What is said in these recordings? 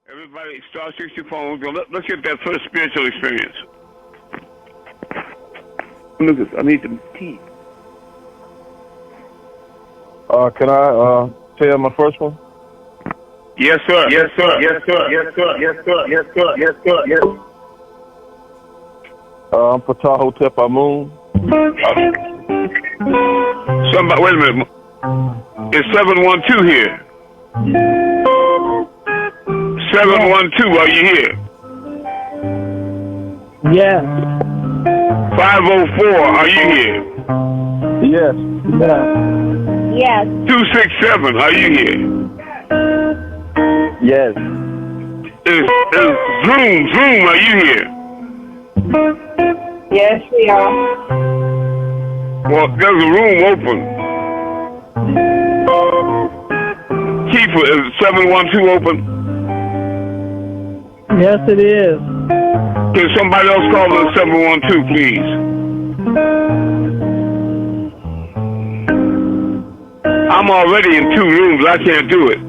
Everybody, star 60 phones. Let's get that first spiritual experience. Look, I need some tea. Can I tell my first one? Yes, sir. Yes, sir. Yes, sir. Yes, sir. Yes, sir. Yes, sir. Yes, sir. Yes. I'm Patahotep Amun. Somebody, wait a minute. It's 712 here. 712, are you here? Yes. 504, are you here? Yes. Yes. 267, are you here? Yes. Is Zoom, are you here? Yes, we are. Well, there's a room open. Keeper, is 712 open? Yes, it is. Can somebody else call the 712, please? I'm already in 2 rooms. I can't do it.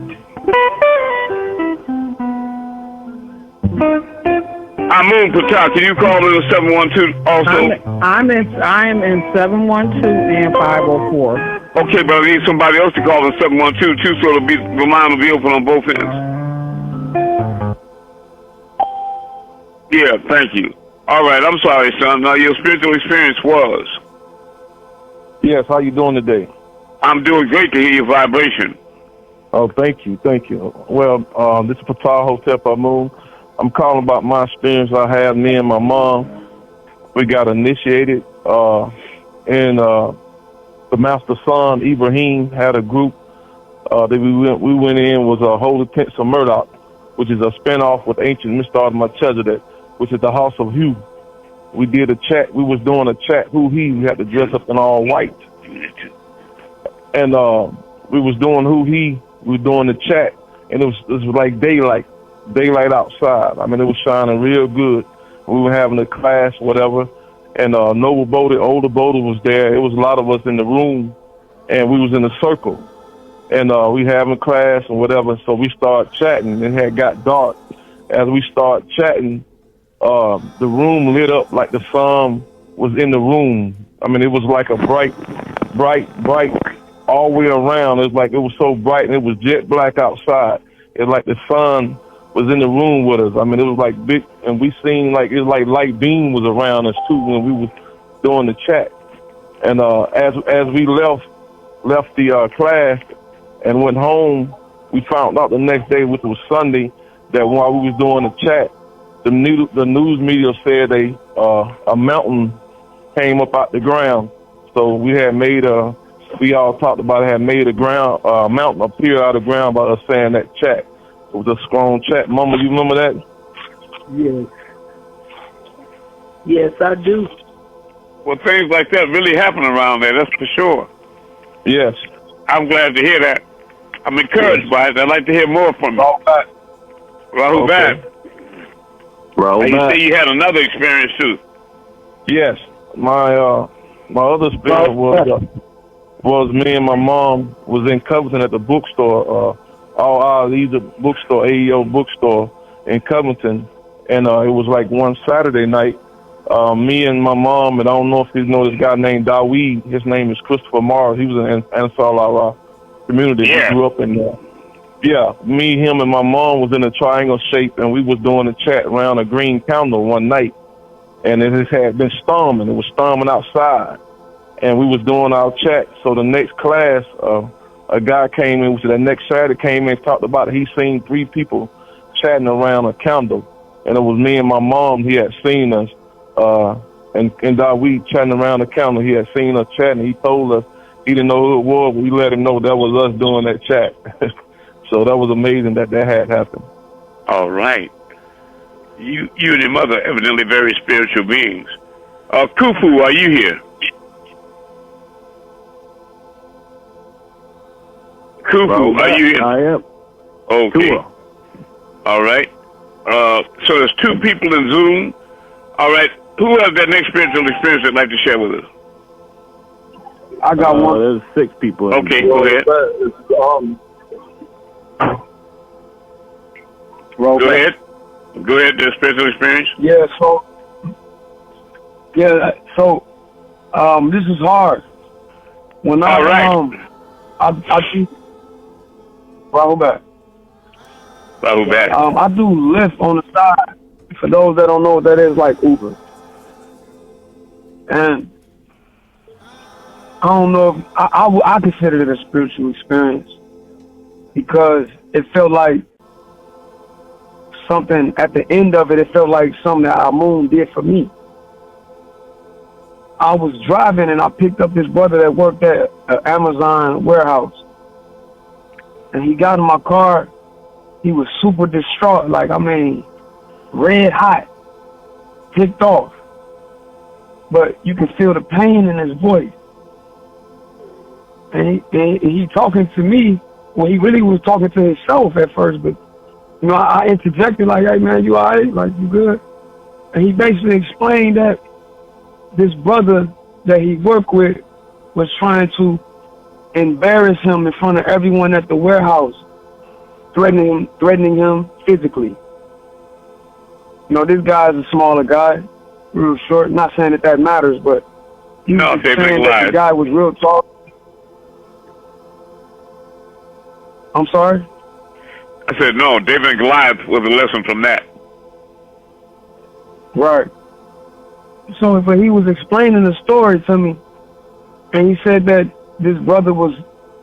Amun Patah, can you call in the 712 also? I'm in 712 and 504. Okay, but I need somebody else to call in 712 too, so the line will be open on both ends. Yeah, thank you. All right, I'm sorry, son. Now, your spiritual experience was? Yes, how you doing today? I'm doing great to hear your vibration. Oh, thank you. Well, this is Patahotep Amun. I'm calling about my experience I had. Me and my mom, we got initiated in the master son, Ibrahim, had a group that we went in, was a Holy Tents of Murdoch, which is a spinoff with ancient Mr. Melchizedek, which is the House of Hu. We did a chat. We was doing a chat. We had to dress up in all white. And we was doing we were doing the chat, and it was like daylight outside. I mean, it was shining real good. We were having a class, whatever, and Noble Boda, older Boda was there. It was a lot of us in the room, and we was in a circle, and we having class and whatever. So we started chatting. It had got dark. As we started chatting, the room lit up like the sun was in the room. I mean, it was like a bright all the way around. It was so bright, and it was jet black outside. It's like the sun was in the room with us. I mean, it was like big, and we seen like it was like light beam was around us too when we was doing the chat. And as we left the class and went home, we found out the next day, which was Sunday, that while we was doing the chat, the news media said a mountain came up out the ground. So we had made we all talked about it, had made a mountain appear out of the ground by us saying that chat. It was a strong chat. Mama, you remember that? Yes. Yes, I do. Well, things like that really happen around there, that's for sure. Yes. I'm glad to hear that. I'm encouraged by it. I'd like to hear more from you. Rahul Bad. You say you had another experience too. Yes. My other experience was me and my mom was in Covington at the bookstore, All Odds Either bookstore, AEO bookstore in Covington, and it was like one Saturday night. Me and my mom, and I don't know if you know this guy named Daweed. His name is Christopher Mars. He was in Ansar Allah community. Yeah. He grew up in there. Yeah, me, him, and my mom was in a triangle shape, and we was doing a chat around a green candle one night, and it had been storming. It was storming outside, and we was doing our chat. So the next class, a guy came in, which the next Saturday came in and talked about it. He seen 3 people chatting around a candle, and it was me and my mom. He had seen us, and we chatting around the candle. He had seen us chatting. He told us he didn't know who it was, but we let him know that was us doing that chat. So that was amazing that had happened. All right. You and your mother evidently very spiritual beings. Kufu, are you here? Kufu, are you here? I am. Okay. Sure. All right. So there's 2 people in Zoom. All right. Who has that next spiritual experience they'd like to share with us? I got one. There's 6 people. Okay, go ahead. Go ahead. Go ahead, the spiritual experience. Yeah, this is hard. When I do Rahubat. I do Lyft on the side. For those that don't know what that is, like Uber. And I don't know if I consider it a spiritual experience because it felt like something at the end of it. It felt like something that Amun did for me. I was driving and I picked up this brother that worked at an Amazon warehouse. And he got in my car. He was super distraught. Like, I mean, red hot. Ticked off. But you can feel the pain in his voice. And he talking to me. Well, he really was talking to himself at first. But, you know, I interjected like, hey, man, you all right? Like, you good? And he basically explained that this brother that he worked with was trying to embarrass him in front of everyone at the warehouse, threatening him physically. You know, this guy's a smaller guy, real short. Not saying that matters, but he was saying that the guy was real tall. I'm sorry? I said, no, David and Goliath was a lesson from that. Right. So, but he was explaining the story to me, and he said that this brother was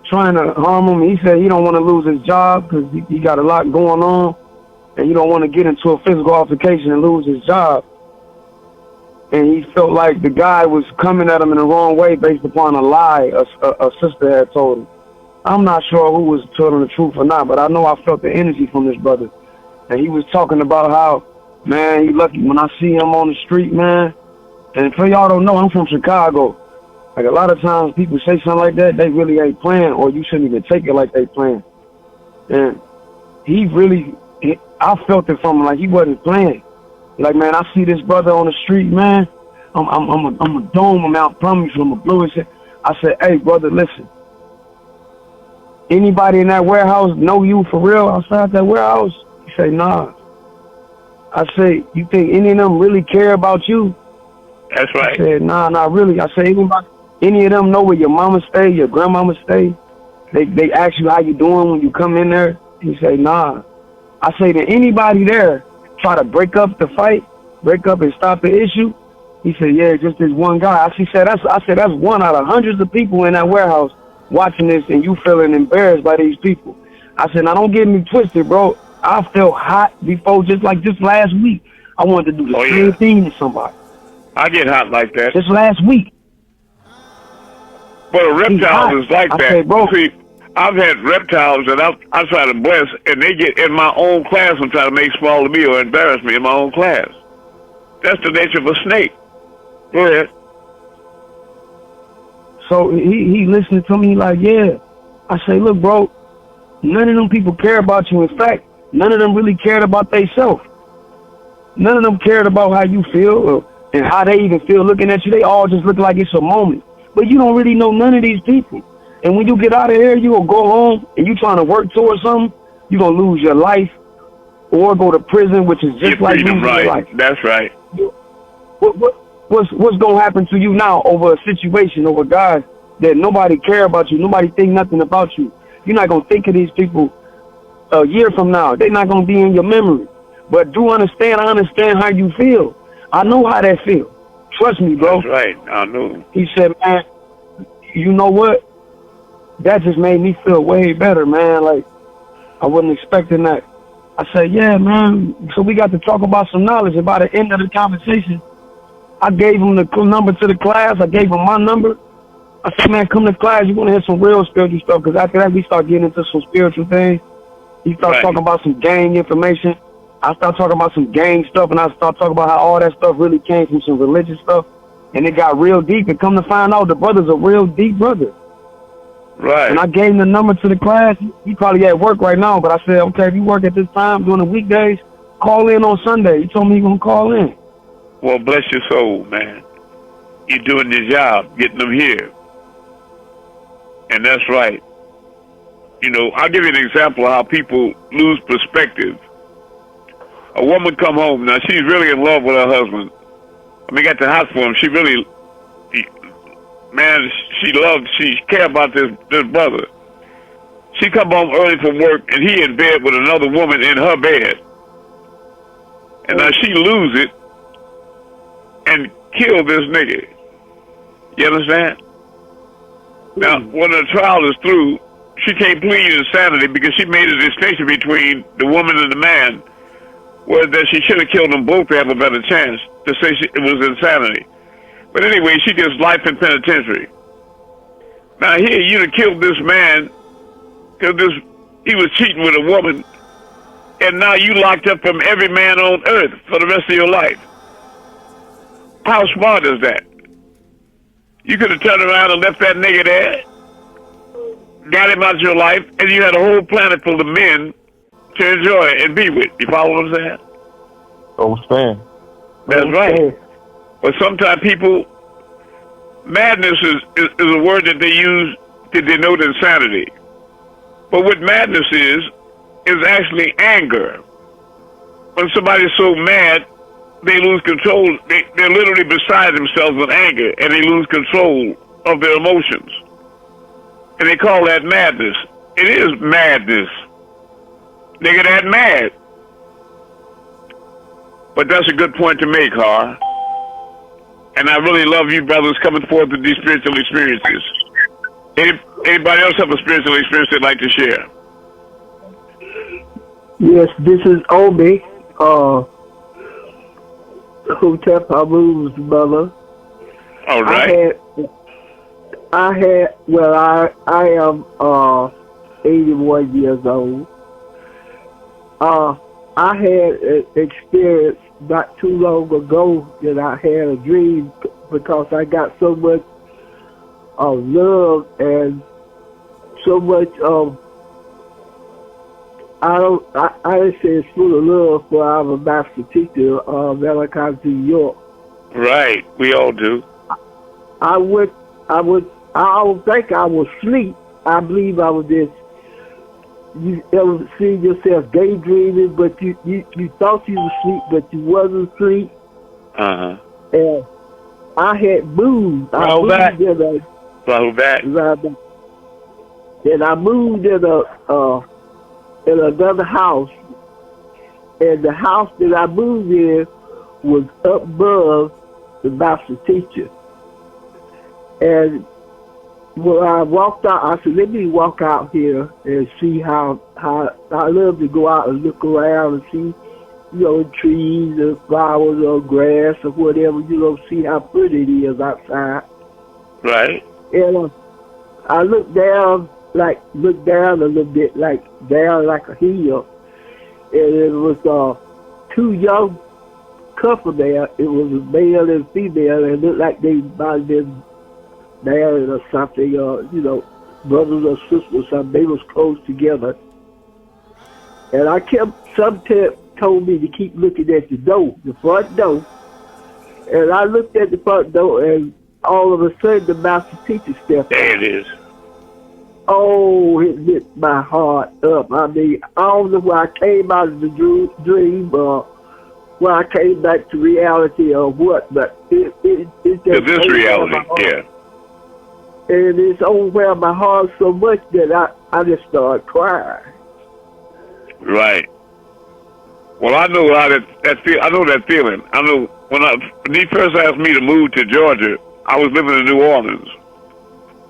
trying to harm him. He said he don't want to lose his job because he got a lot going on, and he don't want to get into a physical altercation and lose his job. And he felt like the guy was coming at him in the wrong way based upon a lie a sister had told him. I'm not sure who was telling the truth or not, but I know I felt the energy from this brother. And he was talking about how, man, he lucky when I see him on the street, man. And for y'all don't know, I'm from Chicago. Like, a lot of times people say something like that, they really ain't playing, or you shouldn't even take it like they playing. And I felt it from him like he wasn't playing. Like, man, I see this brother on the street, man. I'm a dome him out from you, I'm a blow his head. I said, hey, brother, listen. Anybody in that warehouse know you for real outside that warehouse? He said, nah. I said, you think any of them really care about you? That's right. I said, nah, not really. I said, any of them know where your mama stay, your grandmama stay? They ask you how you doing when you come in there? He said, nah. I say, did anybody there try to break up the fight, break up and stop the issue? He said, yeah, just this one guy. I said, that's one out of hundreds of people in that warehouse watching this, and you feeling embarrassed by these people. I said, now don't get me twisted, bro. I felt hot before, just last week. I wanted to do the same thing to somebody. I get hot like that. Just last week. But a reptile is like that. Said, bro, see, I've had reptiles that I try to bless, and they get in my own class and try to make small of me or embarrass me in my own class. That's the nature of a snake. Go ahead. So he listened to me like, yeah. I say, look, bro, none of them people care about you. In fact, none of them really cared about themselves. None of them cared about how you feel and how they even feel looking at you. They all just look like it's a moment. But you don't really know none of these people. And when you get out of here, you will go home and you trying to work towards something, you're going to lose your life or go to prison, which is just like losing your life. That's right. What's going to happen to you now over a situation, over guys that nobody care about you, nobody think nothing about you? You're not going to think of these people a year from now. They're not going to be in your memory. But I understand how you feel. I know how that feels. Trust me, bro. That's right. I know. He said, man, you know what? That just made me feel way better, man. Like, I wasn't expecting that. I said, yeah, man. So we got to talk about some knowledge. And by the end of the conversation, I gave him the number to the class. I gave him my number. I said, man, come to class. You want to hear some real spiritual stuff? Because after that, we start getting into some spiritual things. He started talking about some gang information. I started talking about some gang stuff, and I started talking about how all that stuff really came from some religious stuff. And it got real deep. And come to find out, the brother's a real deep brother. Right. And I gave him the number to the class. He probably at work right now, but I said, okay, if you work at this time during the weekdays, call in on Sunday. He told me he going to call in. Well, bless your soul, man. You're doing your job, getting them here. And that's right. You know, I'll give you an example of how people lose perspective A woman come home. Now, she's really in love with her husband. I mean, got the house for him. She really, man, she care about this brother. She come home early from work, and he in bed with another woman in her bed. And now she lose it and kill this nigga. You understand? Now, when the trial is through, she can't plead insanity because she made a distinction between the woman and the man, where that she should have killed them both to have a better chance to say it was insanity. But anyway, she gets life in penitentiary. Now here, you done killed this man because he was cheating with a woman, and now you locked up from every man on earth for the rest of your life. How smart is that? You could have turned around and left that nigga there, got him out of your life, and you had a whole planet full of men to enjoy and be with. You follow what I'm saying? Understand. That's right. But sometimes people, madness is a word that they use to denote insanity. But what madness is actually anger. When somebody's so mad, they lose control. They're literally beside themselves with anger, and they lose control of their emotions. And they call that madness. It is madness. Nigga, that mad. But that's a good point to make, Har. And I really love you brothers coming forth with these spiritual experiences. Anybody else have a spiritual experience they'd like to share? Yes, this is Obi, Hotep Abu's brother. All right. I am 81 years old. I had an experience not too long ago that I had a dream because I got so much love and so much I say it's full of love for our master teacher, Malachi Z. York. Right, we all do. I don't think I was asleep. I believe I was just, you ever see yourself daydreaming, but you thought you were asleep, but you wasn't asleep. Uh-huh. And I had moved. Roll back. And I moved in another house, and the house that I moved in was up above the master teacher. And when I walked out, I said, let me walk out here and see how I love to go out and look around and see, trees or flowers or grass or whatever, see how pretty it is outside. Right. And I looked down a little bit, down like a hill, and it was two young couple there. It was a male and female, and it looked like they might have been married or something, brothers or sisters or something. They was close together. And I sometimes told me to keep looking at the front door. And I looked at the front door, and all of a sudden the master teacher stepped There out. it is. Oh, it lit my heart up. I mean, I don't know where I came out of the dream or where I came back to reality or what, but it just... To this reality, yeah. And it's overwhelmed my heart so much that I just started crying. Right. Well, I know how that feel. I know that feeling. I know when he first asked me to move to Georgia, I was living in New Orleans.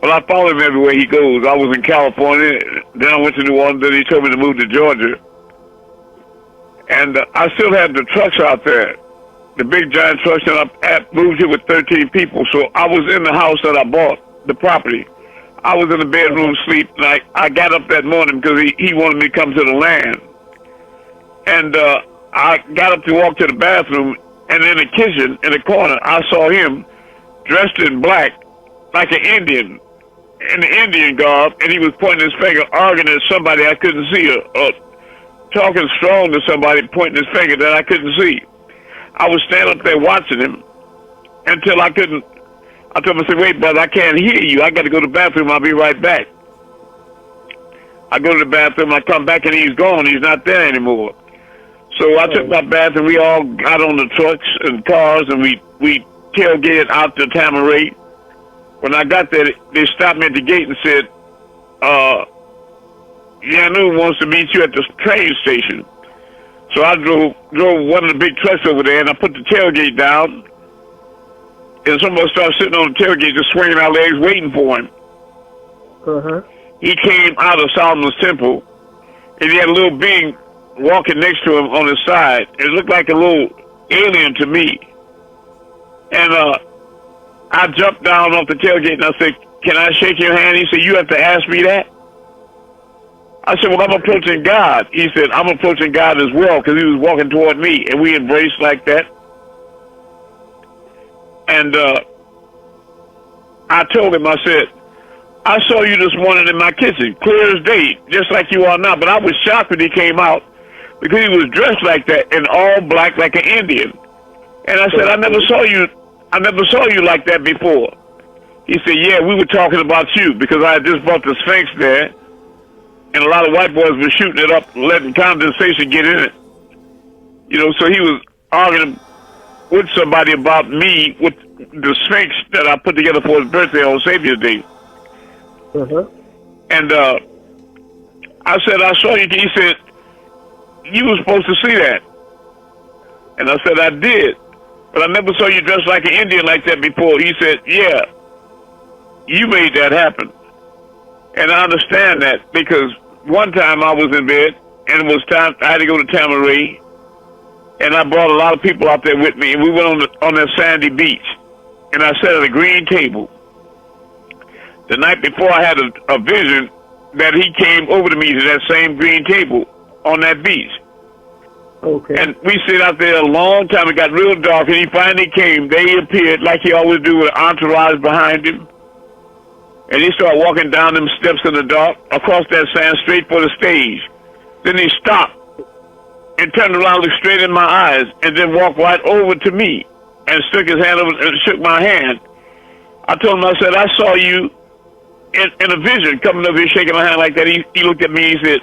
Well, I follow him everywhere he goes. I was in California, then I went to New Orleans, then he told me to move to Georgia. And I still had the trucks out there, the big giant trucks, and I moved here with 13 people. So I was in the house that I bought, the property. I was in the bedroom sleep, and I got up that morning because he wanted me to come to the land. And I got up to walk to the bathroom, and in the kitchen, in the corner, I saw him dressed in black, like an Indian, in the Indian garb, and he was pointing his finger, arguing at somebody I couldn't see, or talking strong to somebody, pointing his finger that I couldn't see. I was standing up there watching him until I couldn't. I told him, I said, wait, brother, I can't hear you. I got to go to the bathroom. I'll be right back. I go to the bathroom. I come back, and he's gone. He's not there anymore. So I took my bath, and we all got on the trucks and cars, and we tailgated out to Tamaray. When I got there, they stopped me at the gate and said, Yanu wants to meet you at the train station. So I drove one of the big trucks over there, and I put the tailgate down, and somebody started sitting on the tailgate just swinging our legs waiting for him. Uh-huh. He came out of Solomon's Temple, and he had a little being walking next to him on his side. It looked like a little alien to me. And I jumped down off the tailgate, and I said, can I shake your hand? He said, you have to ask me that? I said, well, I'm approaching God. He said, I'm approaching God as well, because he was walking toward me, and we embraced like that. And I told him, I said, I saw you this morning in my kitchen, clear as day, just like you are now. But I was shocked when he came out, because he was dressed like that, in all black like an Indian. And I said, I never saw you like that before. He said, yeah, we were talking about you, because I had just bought the Sphinx there, and a lot of white boys were shooting it up, letting condensation get in it. You know, so he was arguing with somebody about me with the Sphinx that I put together for his birthday on Savior's Day. Uh-huh. And I said, I saw you. He said, you were supposed to see that. And I said, I did. But I never saw you dressed like an Indian like that before. He said, yeah, you made that happen. And I understand that, because one time I was in bed, and it was time, I had to go to Tamaray, and I brought a lot of people out there with me, and we went on that sandy beach, and I sat at a green table. The night before, I had a vision that he came over to me to that same green table on that beach. Okay. And we stayed out there a long time. It got real dark, and he finally came. They appeared like he always do, with an entourage behind him. And he started walking down them steps in the dark, across that sand, straight for the stage. Then he stopped and turned around, looked straight in my eyes, and then walked right over to me and stuck his hand over and shook my hand. I told him, I said, I saw you in a vision coming over here shaking my hand like that. He looked at me, he said,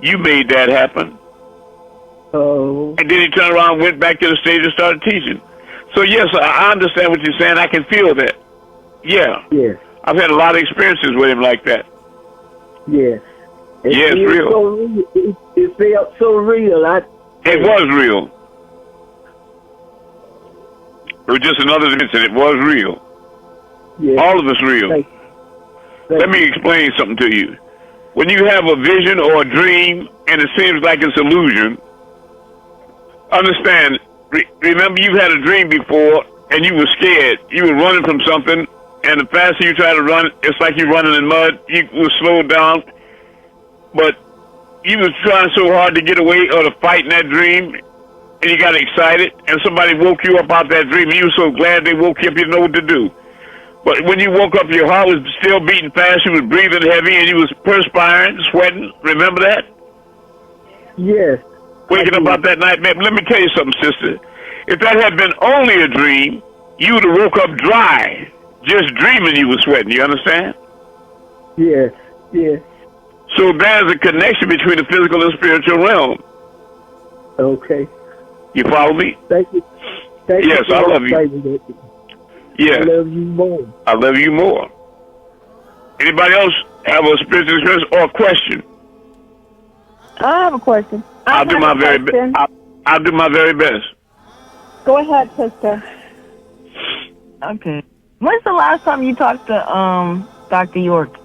you made that happen. Oh. And then he turned around, went back to the stage and started teaching. So yes, I understand what you're saying. I can feel that. Yeah. Yes. I've had a lot of experiences with him like that. Yes. Yeah, it's real. So real. It felt so real. It was real. It was just another dimension. It was real. Yes. All of it's real. Let me explain something to you. When you have a vision or a dream and it seems like it's illusion, understand, remember you've had a dream before and you were scared. You were running from something, and the faster you try to run, it's like you're running in mud. You were slowed down, but you was trying so hard to get away or to fight in that dream, and you got excited, and somebody woke you up out that dream, and you were so glad they woke you up, you didn't know what to do. But when you woke up, your heart was still beating fast, you was breathing heavy, and you was perspiring, sweating. Remember that? Yes. Waking up out that night, man. Let me tell you something, sister. If that had been only a dream, you would have woke up dry, just dreaming you were sweating. You understand? Yes. Yes. So there's a connection between the physical and spiritual realm. Okay. You follow me? Thank you. Thank yes, you. I love you. Yes. I love you more. I love you more. Anybody else have a spiritual experience or a question? I have a question. I'll do my very best. I'll do my very best. Go ahead, sister. Okay. When's the last time you talked to Dr. York?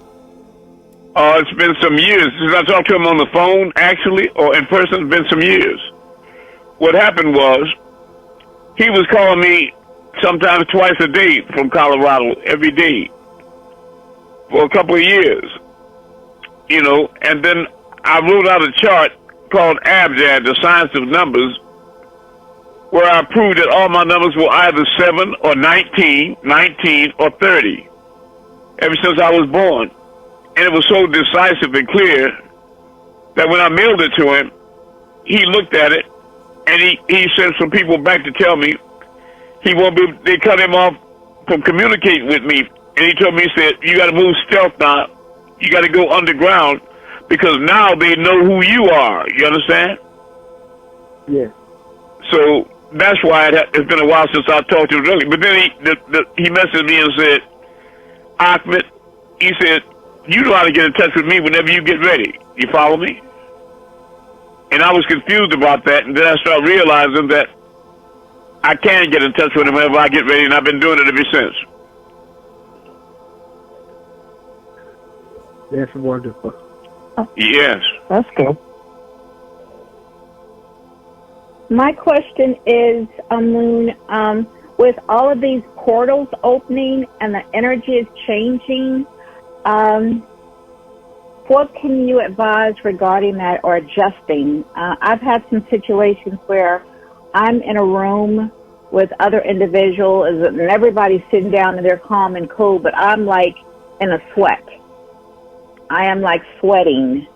It's been some years since I talked to him on the phone, actually, or in person. It's been some years. What happened was, he was calling me sometimes twice a day from Colorado, every day, for a couple of years, you know, and then I wrote out a chart called Abjad, the science of numbers, where I proved that all my numbers were either 7 or 19, 19 or 30, ever since I was born. And it was so decisive and clear that when I mailed it to him, he looked at it, and he sent some people back to tell me he won't be. They cut him off from communicating with me, and he told me, he said, "You got to move stealth now. You got to go underground, because now they know who you are." You understand? Yes. So that's why it's been a while since I talked to him really. But then he messaged me and said, Ahmed, he said, you know how to get in touch with me whenever you get ready. You follow me? And I was confused about that, and then I started realizing that I can get in touch with him whenever I get ready, and I've been doing it ever since. That's wonderful. Yes. That's good. My question is, Amun, with all of these portals opening and the energy is changing, what can you advise regarding that or adjusting? I've had some situations where I'm in a room with other individuals and everybody's sitting down and they're calm and cool, but I'm like in a sweat. I am like sweating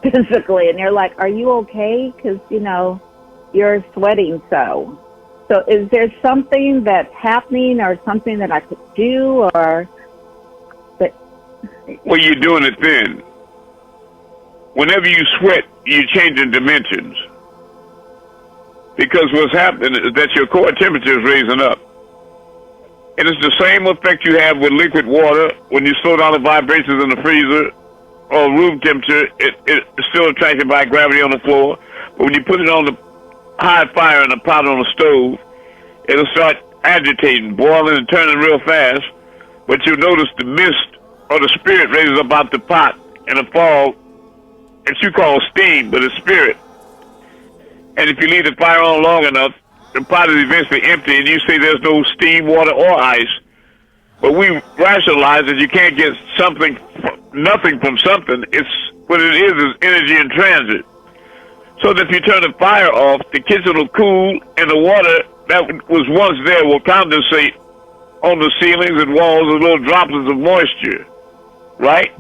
physically, and they're like, are you okay? Because, you know, you're sweating so. So is there something that's happening or something that I could do or... Well, you're doing it then. Whenever you sweat, you're changing dimensions. Because what's happening is that your core temperature is raising up. And it's the same effect you have with liquid water. When you slow down the vibrations in the freezer or room temperature, it's still attracted by gravity on the floor. But when you put it on the high fire in a pot on the stove, it'll start agitating, boiling and turning real fast. But you'll notice the mist or the spirit raises up out the pot in a fall that you call steam, but it's spirit. And if you leave the fire on long enough, the pot is eventually empty, and you say there's no steam, water, or ice. But we rationalize that you can't get nothing from something. It's what it is energy in transit. So that if you turn the fire off, the kitchen will cool, and the water that was once there will condensate on the ceilings and walls as little droplets of moisture, right?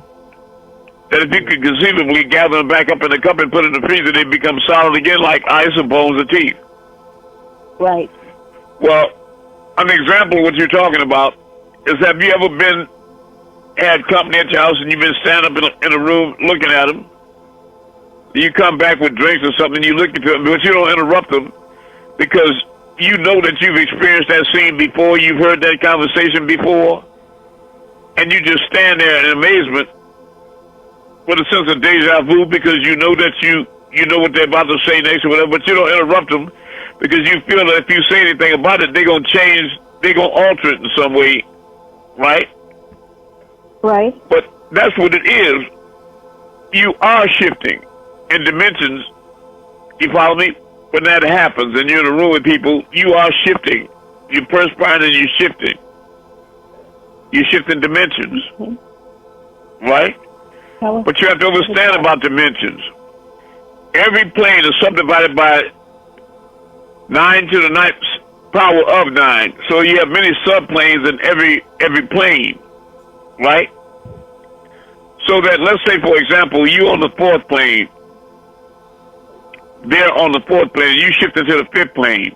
That if you could conceivably gather them back up in a cup and put it in the freezer, they become solid again like ice or bones or teeth. Right. Well, an example of what you're talking about is, have you ever had company at your house and you've been standing up in a room looking at them? You come back with drinks or something, you look at them, but you don't interrupt them because you know that you've experienced that scene before, you've heard that conversation before, and you just stand there in amazement with a sense of deja vu because you know that you know what they're about to say next or whatever, but you don't interrupt them because you feel that if you say anything about it, they're going to change, they're going to alter it in some way, right? Right. But that's what it is. You are shifting in dimensions. You follow me? When that happens and you're in a room with people, you are shifting. You're perspiring and you're shifting. You're shifting dimensions. Right? But you have to understand about dimensions. Every plane is subdivided by 9 to the 9th power of 9. So you have many subplanes in every plane. Right? So that, let's say, for example, you on the 4th plane, they're on the 4th plane, and you shift into the 5th plane.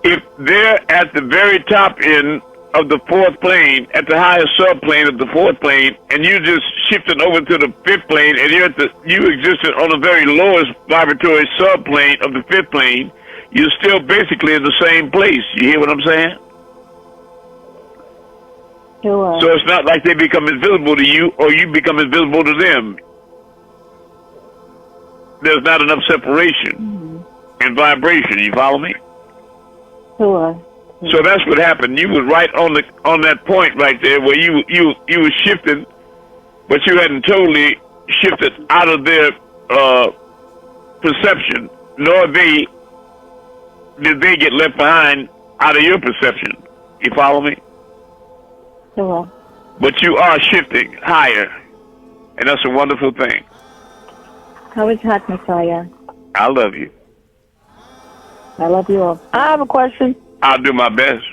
If they're at the very top end of the 4th plane, at the highest subplane of the 4th plane, and you just shifted over to the 5th plane, and you existed on the very lowest vibratory subplane of the 5th plane, you're still basically in the same place. You hear what I'm saying? Sure. So it's not like they become invisible to you or you become invisible to them. There's not enough separation and vibration. You follow me? Sure. So that's what happened. You was right on that point right there where you was shifting, but you hadn't totally shifted out of their perception, nor did they get left behind out of your perception. You follow me? Sure. But you are shifting higher, and that's a wonderful thing. How is Hot Messiah? I love you. I love you all. I have a question. I'll do my best.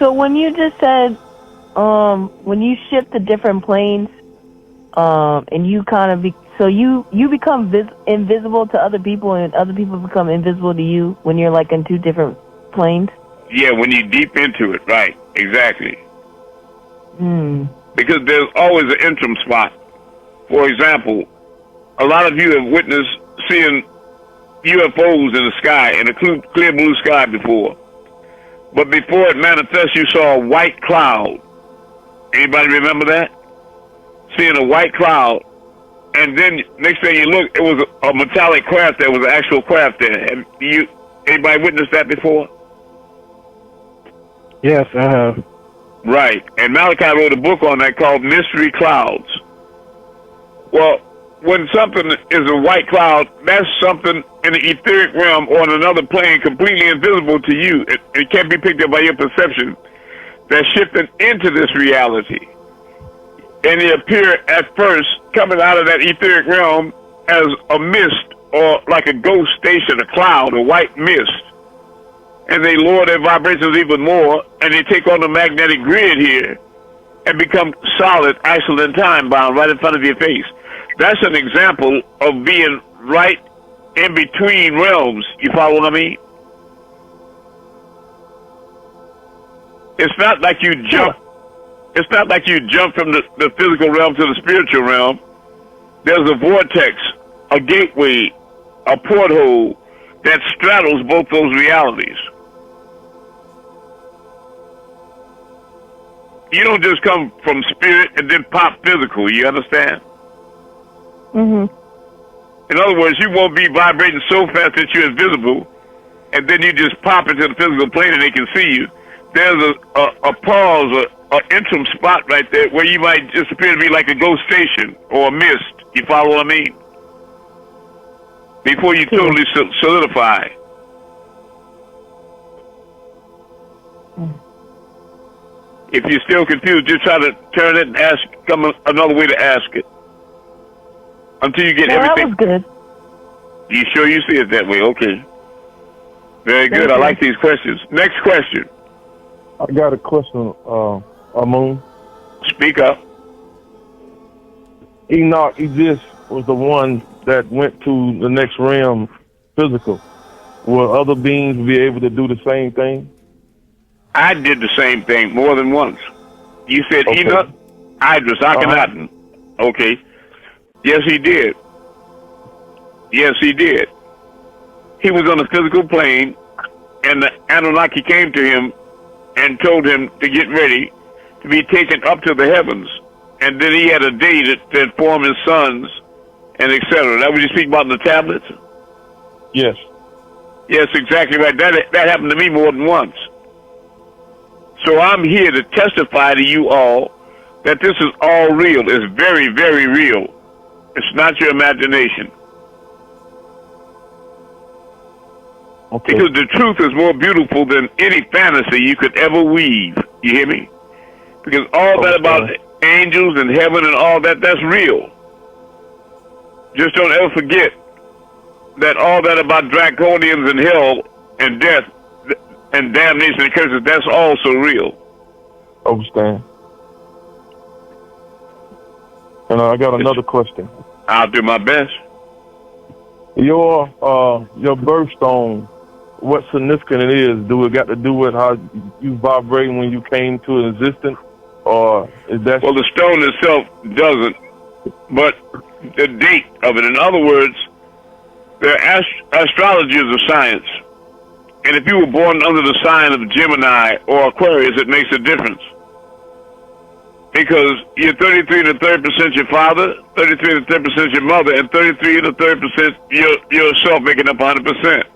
So when you just said, when you shift to different planes, and you kind of you become invisible to other people, and other people become invisible to you when you're like in two different planes. Yeah, when you deep into it, right? Exactly. Because there's always an interim spot. For example, a lot of you have witnessed seeing UFOs in the sky, in a clear blue sky before. But before it manifests, you saw a white cloud. Anybody remember that? Seeing a white cloud, and then next thing you look, it was a metallic craft. There was an actual craft there. Have anybody witnessed that before? Yes, I have. Right. And Malachi wrote a book on that called Mystery Clouds. Well, when something is a white cloud, that's something in the etheric realm or on another plane completely invisible to you. It can't be picked up by your perception. That's shifting into this reality. And they appear at first coming out of that etheric realm as a mist or like a ghost station, a cloud, a white mist. And they lower their vibrations even more, and they take on the magnetic grid here and become solid, actual and time-bound right in front of your face. That's an example of being right in between realms. You follow what I mean? It's not like you jump. It's not like you jump from the physical realm to the spiritual realm. There's a vortex, a gateway, a porthole that straddles both those realities. You don't just come from spirit and then pop physical, you understand? Mm-hmm. In other words, you won't be vibrating so fast that you're invisible, and then you just pop into the physical plane and they can see you. There's a pause, an interim spot right there where you might just appear to be like a ghost station or a mist. You follow what I mean? Before you totally solidify. If you're still confused, just try to turn it and come another way to ask it. Until you get everything. That was good. You sure you see it that way? Okay. Very good. I like these questions. Next question. I got a question, Amun. Speak up. Enoch, Idris was the one that went to the next realm physical. Will other beings be able to do the same thing? I did the same thing more than once. You said Enoch, Idris, Akhenaten. Okay. Yes, he did. Yes, he did. He was on a physical plane, and the Anunnaki came to him and told him to get ready to be taken up to the heavens. And then he had a day to inform his sons, and etc. That what you speak about in the tablets? Yes. Yes, exactly right. That happened to me more than once. So I'm here to testify to you all that this is all real. It's very, very real. It's not your imagination. Okay. Because the truth is more beautiful than any fantasy you could ever weave. You hear me? Because all that about angels and heaven and all that, that's real. Just don't ever forget that all that about draconians and hell and death and damnation and curses, that's also real. Understand. And I got another question. I'll do my best. Your birthstone, what significant it is? Do it got to do with how you vibrating when you came to existence, or is that? Well, the stone itself doesn't, but the date of it. In other words, astrology is a science, and if you were born under the sign of Gemini or Aquarius, it makes a difference. Because you're 33 1/3% your father, 33 1/3% your mother, and 33 1/3% yourself, making up 100%.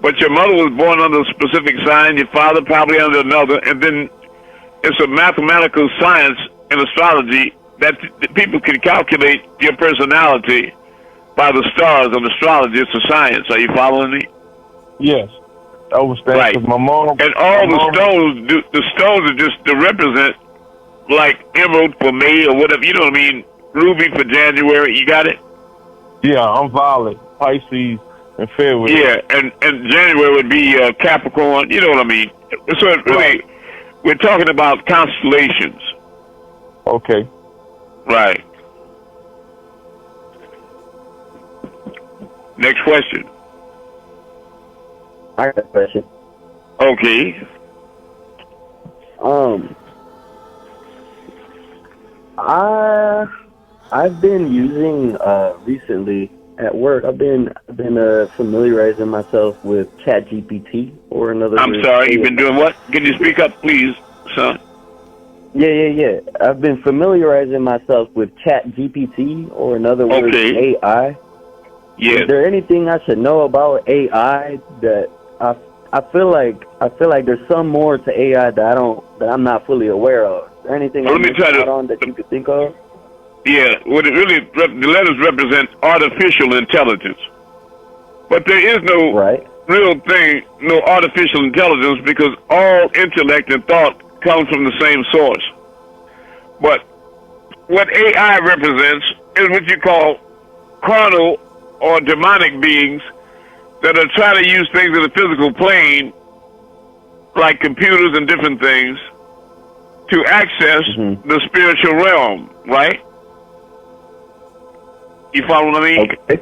But your mother was born under a specific sign, your father probably under another, and then it's a mathematical science in astrology that people can calculate your personality by the stars of astrology. It's a science. Are you following me? Yes, I understand. Right. My mom and all the stones are just to represent, like emerald for May or whatever, you know what I mean? Ruby for January, you got it? Yeah, I'm Violet, Pisces, and February. Yeah, and January would be Capricorn, you know what I mean? So really, we're talking about constellations. Okay. Right. Next question. I got a question. Okay. I've been using recently at work, I've been familiarizing myself with ChatGPT, or another. I'm sorry, you've been doing what? Can you speak up, please, son? Yeah. I've been familiarizing myself with ChatGPT, or in other words, AI. Yeah. Is there anything I should know about AI that I feel like there's some more to AI that I'm not fully aware of? Is there anything Well, let me try to, on that you could think of? Yeah, what it really, the letters represent artificial intelligence. But there is no real thing, no artificial intelligence, because all intellect and thought comes from the same source. But what AI represents is what you call carnal or demonic beings that are trying to use things in the physical plane, like computers and different things, to access the spiritual realm, right? You follow what I mean? Okay.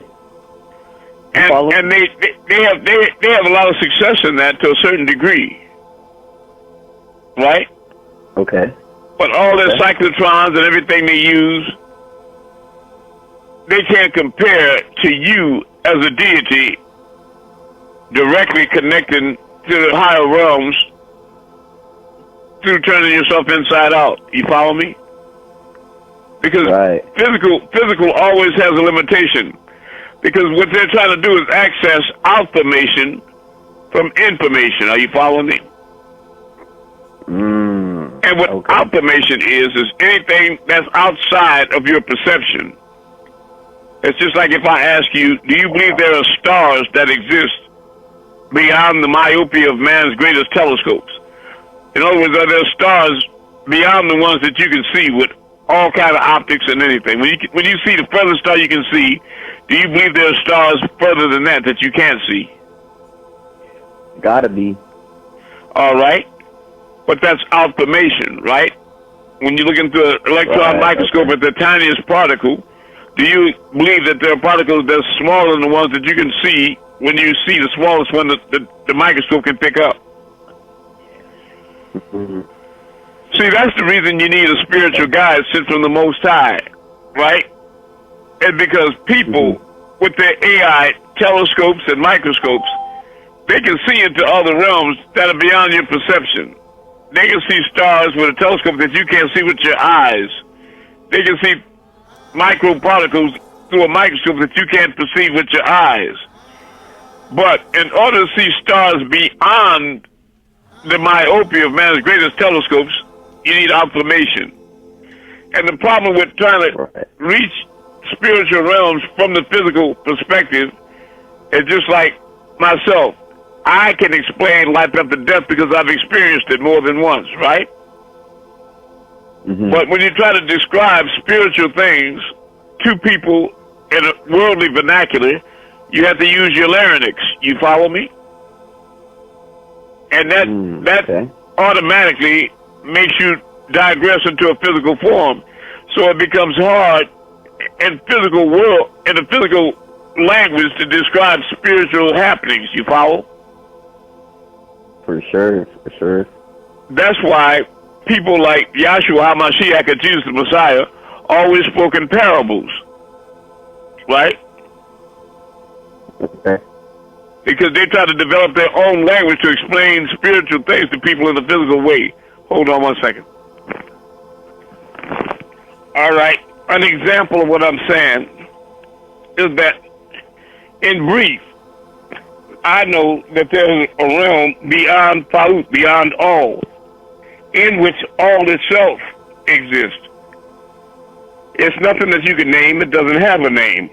And they have a lot of success in that to a certain degree, right? Okay. But all their cyclotrons and everything they use, they can't compare to you as a deity directly connecting to the higher realms through turning yourself inside out. You follow me? Because physical always has a limitation. Because what they're trying to do is access information from information. Are you following me? And what information is anything that's outside of your perception. It's just like if I ask you, do you believe there are stars that exist beyond the myopia of man's greatest telescopes? In other words, are there stars beyond the ones that you can see with all kind of optics and anything? When you see the furthest star you can see, do you believe there are stars further than that you can't see? Gotta be. All right. But that's information, right? When you look into an electron microscope at the tiniest particle, do you believe that there are particles that are smaller than the ones that you can see when you see the smallest one that the microscope can pick up? See, that's the reason you need a spiritual guide sent from the Most High, right? And because people with their AI telescopes and microscopes, they can see into other realms that are beyond your perception. They can see stars with a telescope that you can't see with your eyes. They can see microparticles through a microscope that you can't perceive with your eyes. But in order to see stars beyond the myopia of man's greatest telescopes, you need information. And the problem with trying to reach spiritual realms from the physical perspective is just like myself. I can explain life after death because I've experienced it more than once, right? But when you try to describe spiritual things to people in a worldly vernacular, you have to use your larynx. You follow me? And that automatically makes you digress into a physical form. So it becomes hard in the physical language to describe spiritual happenings. You follow? For sure. That's why people like Yahshua HaMashiach and Jesus the Messiah always spoke in parables, right? Okay. Because they try to develop their own language to explain spiritual things to people in a physical way. Hold on one second. All right. An example of what I'm saying is that, in brief, I know that there's a realm beyond Falut, beyond all, in which all itself exists. It's nothing that you can name. It doesn't have a name.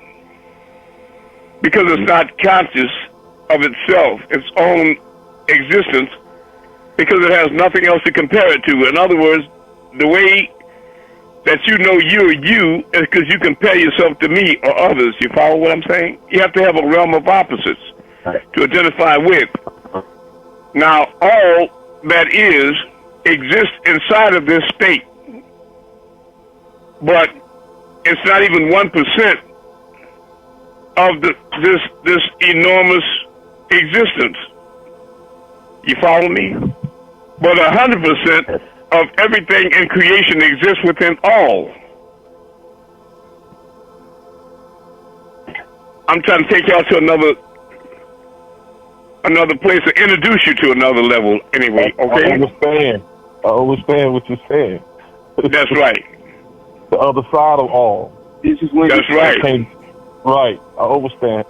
Because it's not conscious of itself, its own existence, because it has nothing else to compare it to. In other words, the way that you know you're you is because you compare yourself to me or others. You follow what I'm saying? You have to have a realm of opposites to identify with. Now, all that is exists inside of this state, but it's not even 1% of this enormous existence. You follow me? But 100% of everything in creation exists within all. I'm trying to take y'all to another place to introduce you to another level anyway, okay? I understand what you're saying. That's right. The other side of all. This is when That's right. Right. I understand.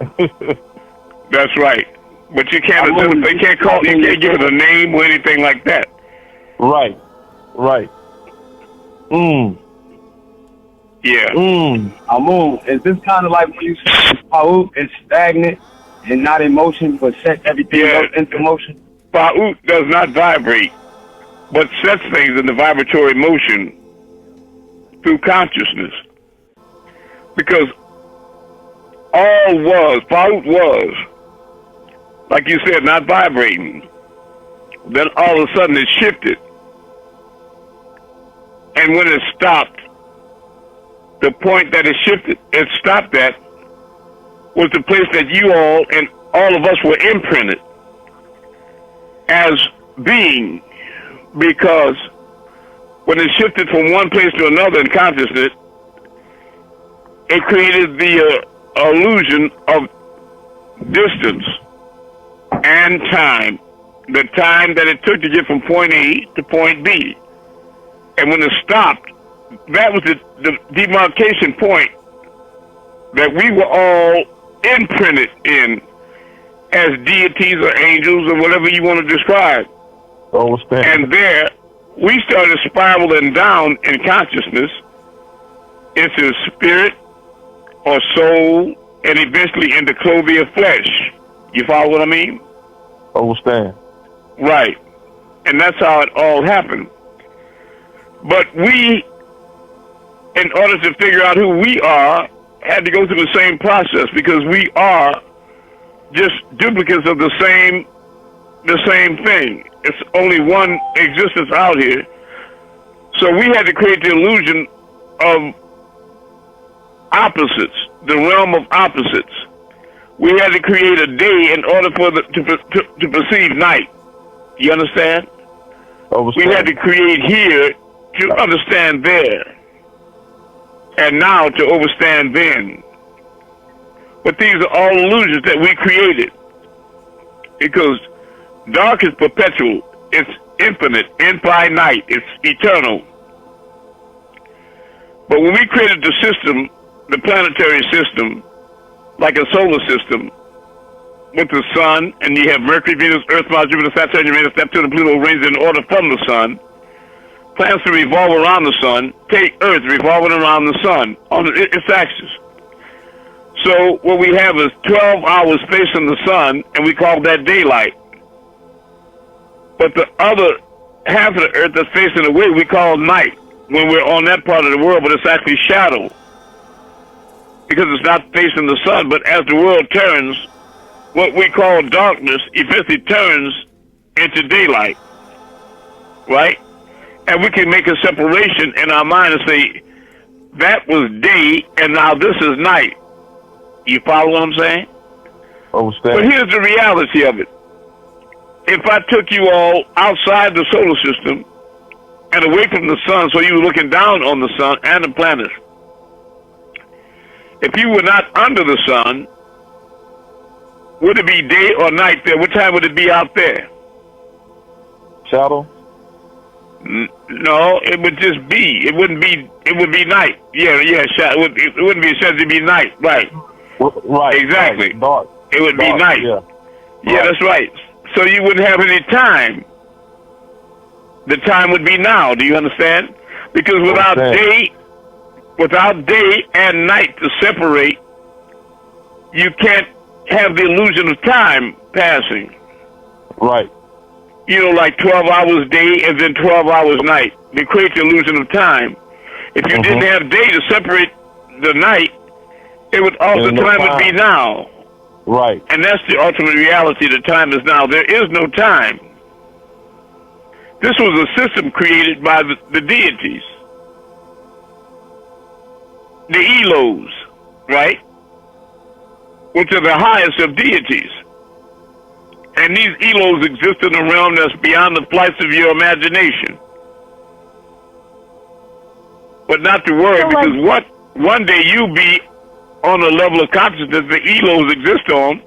That's right. But you can't identify, you can't give it a name or anything like that. Right. Yeah. Amun, is this kind of like when you say Paut is stagnant and not in motion, but set everything else into motion? Paut does not vibrate, but sets things into vibratory motion through consciousness. Because Paut was, like you said, not vibrating. Then all of a sudden it shifted. And when it stopped, the point that it stopped at was the place that you all and all of us were imprinted as being, because when it shifted from one place to another in consciousness, it created the illusion of distance and time, the time that it took to get from point A to point B. And when it stopped, that was the demarcation point that we were all imprinted in as deities or angels or whatever you want to describe. And there, we started spiraling down in consciousness into spirit or soul and eventually into clothier flesh. You follow what I mean? Understand. Right. And that's how it all happened. But we, in order to figure out who we are, had to go through the same process, because we are just duplicates of the same thing. It's only one existence out here. So we had to create the illusion of opposites, the realm of opposites. We had to create a day in order for to perceive night. You understand? We had to create here to understand there, and now to overstand then. But these are all illusions that we created, because dark is perpetual, it's infinite, infinite, it's eternal. But when we created the system, the planetary system, like a solar system, with the sun, and you have Mercury, Venus, Earth, Mars, Jupiter, Saturn, Uranus, Neptune, and Pluto arranged in order from the sun, planets to revolve around the sun, take Earth revolving around the sun on its axis. So what we have is 12 hours facing the sun, and we call that daylight. But the other half of the Earth that's facing away, we call night, when we're on that part of the world, but it's actually shadow, because it's not facing the sun. But as the world turns, what we call darkness eventually turns into daylight, right? And we can make a separation in our mind and say, that was day, and now this is night. You follow what I'm saying? But here's the reality of it. If I took you all outside the solar system and away from the sun, so you were looking down on the sun and the planets, if you were not under the sun, would it be day or night there? What time would it be out there? Shadow? No, it would just be. It wouldn't be. It would be night. Yeah, shadow. It wouldn't be shadow. It'd be night. Right. Right. Exactly. Right. Dark. It would be night. Yeah. Yeah, that's right. So you wouldn't have any time. The time would be now. Do you understand? Because without day and night to separate, you can't have the illusion of time passing. Right. You know, like 12 hours day and then 12 hours night. They create the illusion of time. If you didn't have day to separate the night, it would also time would be now. Right. And that's the ultimate reality. The time is now. There is no time. This was a system created by the deities, the Elos, right? Which are the highest of deities. And these Elos exist in a realm that's beyond the flights of your imagination. But not to worry, because one day you'll be on the level of consciousness the ELOs exist on.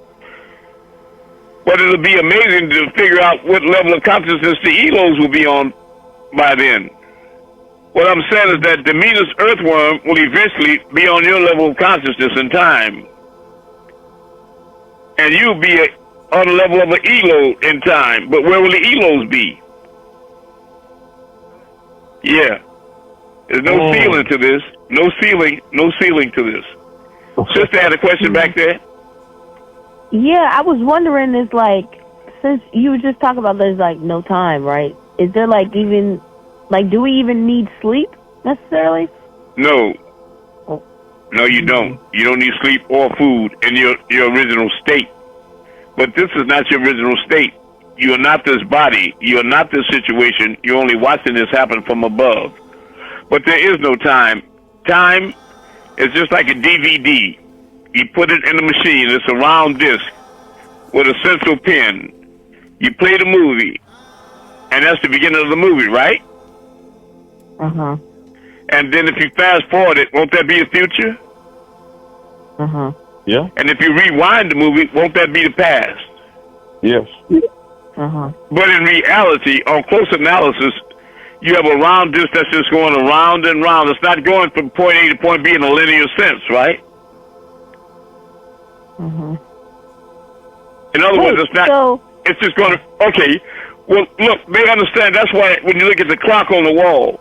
But it'll be amazing to figure out what level of consciousness the ELOs will be on by then. What I'm saying is that the meanest earthworm will eventually be on your level of consciousness in time. And you'll be on the level of an ELO in time. But where will the ELOs be? Yeah. There's no ceiling to this. No ceiling to this. Sister had a question back there? Yeah, I was wondering, is like, since you were just talking about there's like no time, right? Is there like even, like, do we even need sleep necessarily? No. No, you don't. You don't need sleep or food in your original state. But this is not your original state. You are not this body. You are not this situation. You're only watching this happen from above. But there is no time. Time is just like a DVD. You put it in the machine. It's a round disc with a central pin. You play the movie, and that's the beginning of the movie, right? Uh-huh. And then if you fast forward it, won't that be the future? Uh-huh. Yeah. And if you rewind the movie, won't that be the past? Yes. Uh-huh. But in reality, on close analysis, you have a round disc that's just going around and round. It's not going from point A to point B in a linear sense, right? Uh-huh. In other words, it's not. So, It's just going to. Okay. Well, look, they understand. That's why when you look at the clock on the wall,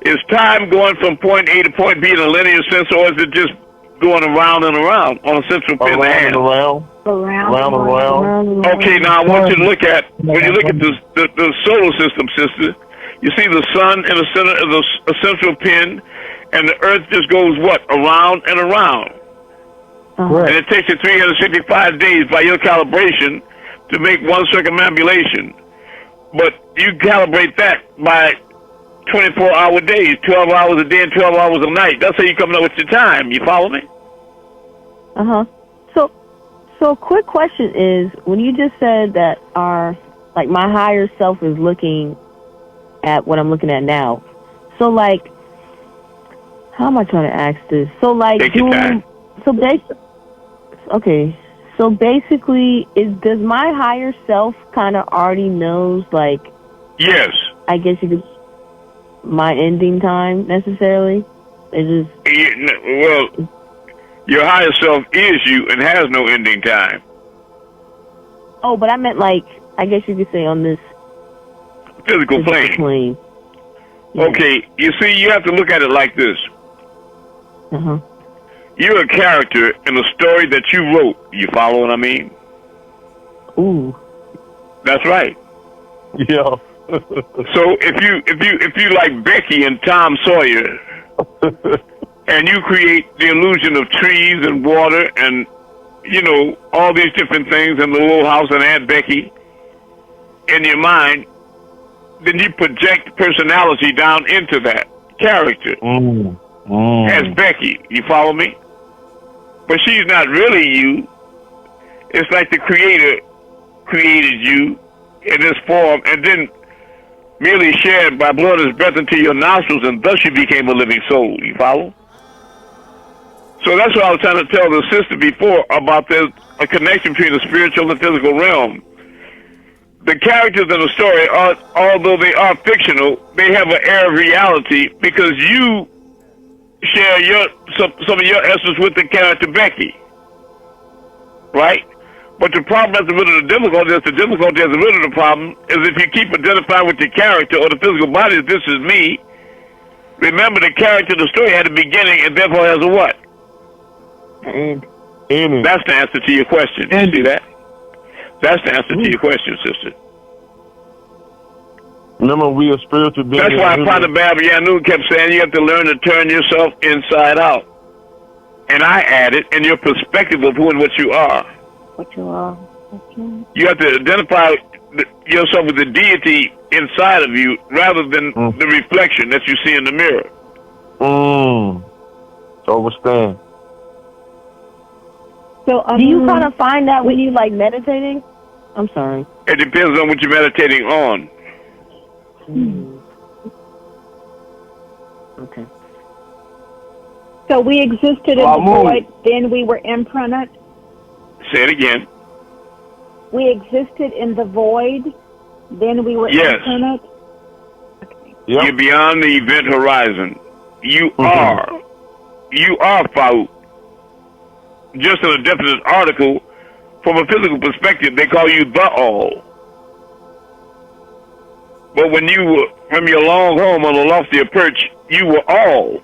is time going from point A to point B in a linear sense, or is it just going around and around on a central pin in the hand? Around and around. Okay, now I want you to look at, when you look at the solar system, sister, you see the sun in the center of a central pin, and the earth just goes what? Around and around. uh-huh. And it takes you 365 days by your calibration to make one circumambulation. But you calibrate that by 24-hour days, 12 hours a day and 12 hours a night. That's how you're coming up with your time. You follow me? Uh-huh. So a quick question is, when you just said that my higher self is looking at what I'm looking at now. So, like, how am I trying to ask this? So, like, Take your time. So basically, does my higher self kind of already knows, like, Yes. I guess you could, my ending time necessarily? Well, your higher self is you and has no ending time. Oh, but I meant, like, I guess you could say on this Physical plane. Yeah. Okay, you see, you have to look at it like this. Uh-huh. You're a character in a story that you wrote. You follow what I mean? Ooh. That's right. Yeah. So if you like Becky and Tom Sawyer, and you create the illusion of trees and water and all these different things in the little house and Aunt Becky in your mind, then you project personality down into that character as Becky. You follow me? But she's not really you. It's like the Creator created you in this form and then merely shared by blowing his breath into your nostrils, and thus you became a living soul. You follow? So that's what I was trying to tell the sister before about there's a connection between the spiritual and the physical realm. The characters in the story, although they are fictional, they have an air of reality because you share some of your essence with the character Becky, right? But the problem at the root of the difficulty is at the root of the problem is if you keep identifying with your character or the physical body, this is me. Remember, the character of the story had a beginning and therefore has a what? And That's the answer to your question. You see that? That's the answer to your question, sister. Remember, we are spiritual beings. That's why Father Baba Yanu kept saying you have to learn to turn yourself inside out. And I added, in your perspective of who and what you are. what you are. Okay. You have to identify yourself with the deity inside of you rather than the reflection that you see in the mirror. Understand. So, Do you kind of find that when you like meditating? I'm sorry. It depends on what you're meditating on. Okay. So we existed in the void, then we were imprinted? Say it again. We existed in the void, then we were imprinted? Okay. Yep. You're beyond the event horizon. You are Faout. Just in a definite article, from a physical perspective, they call you the all. But when you were from your long home on a loftier perch, you were all.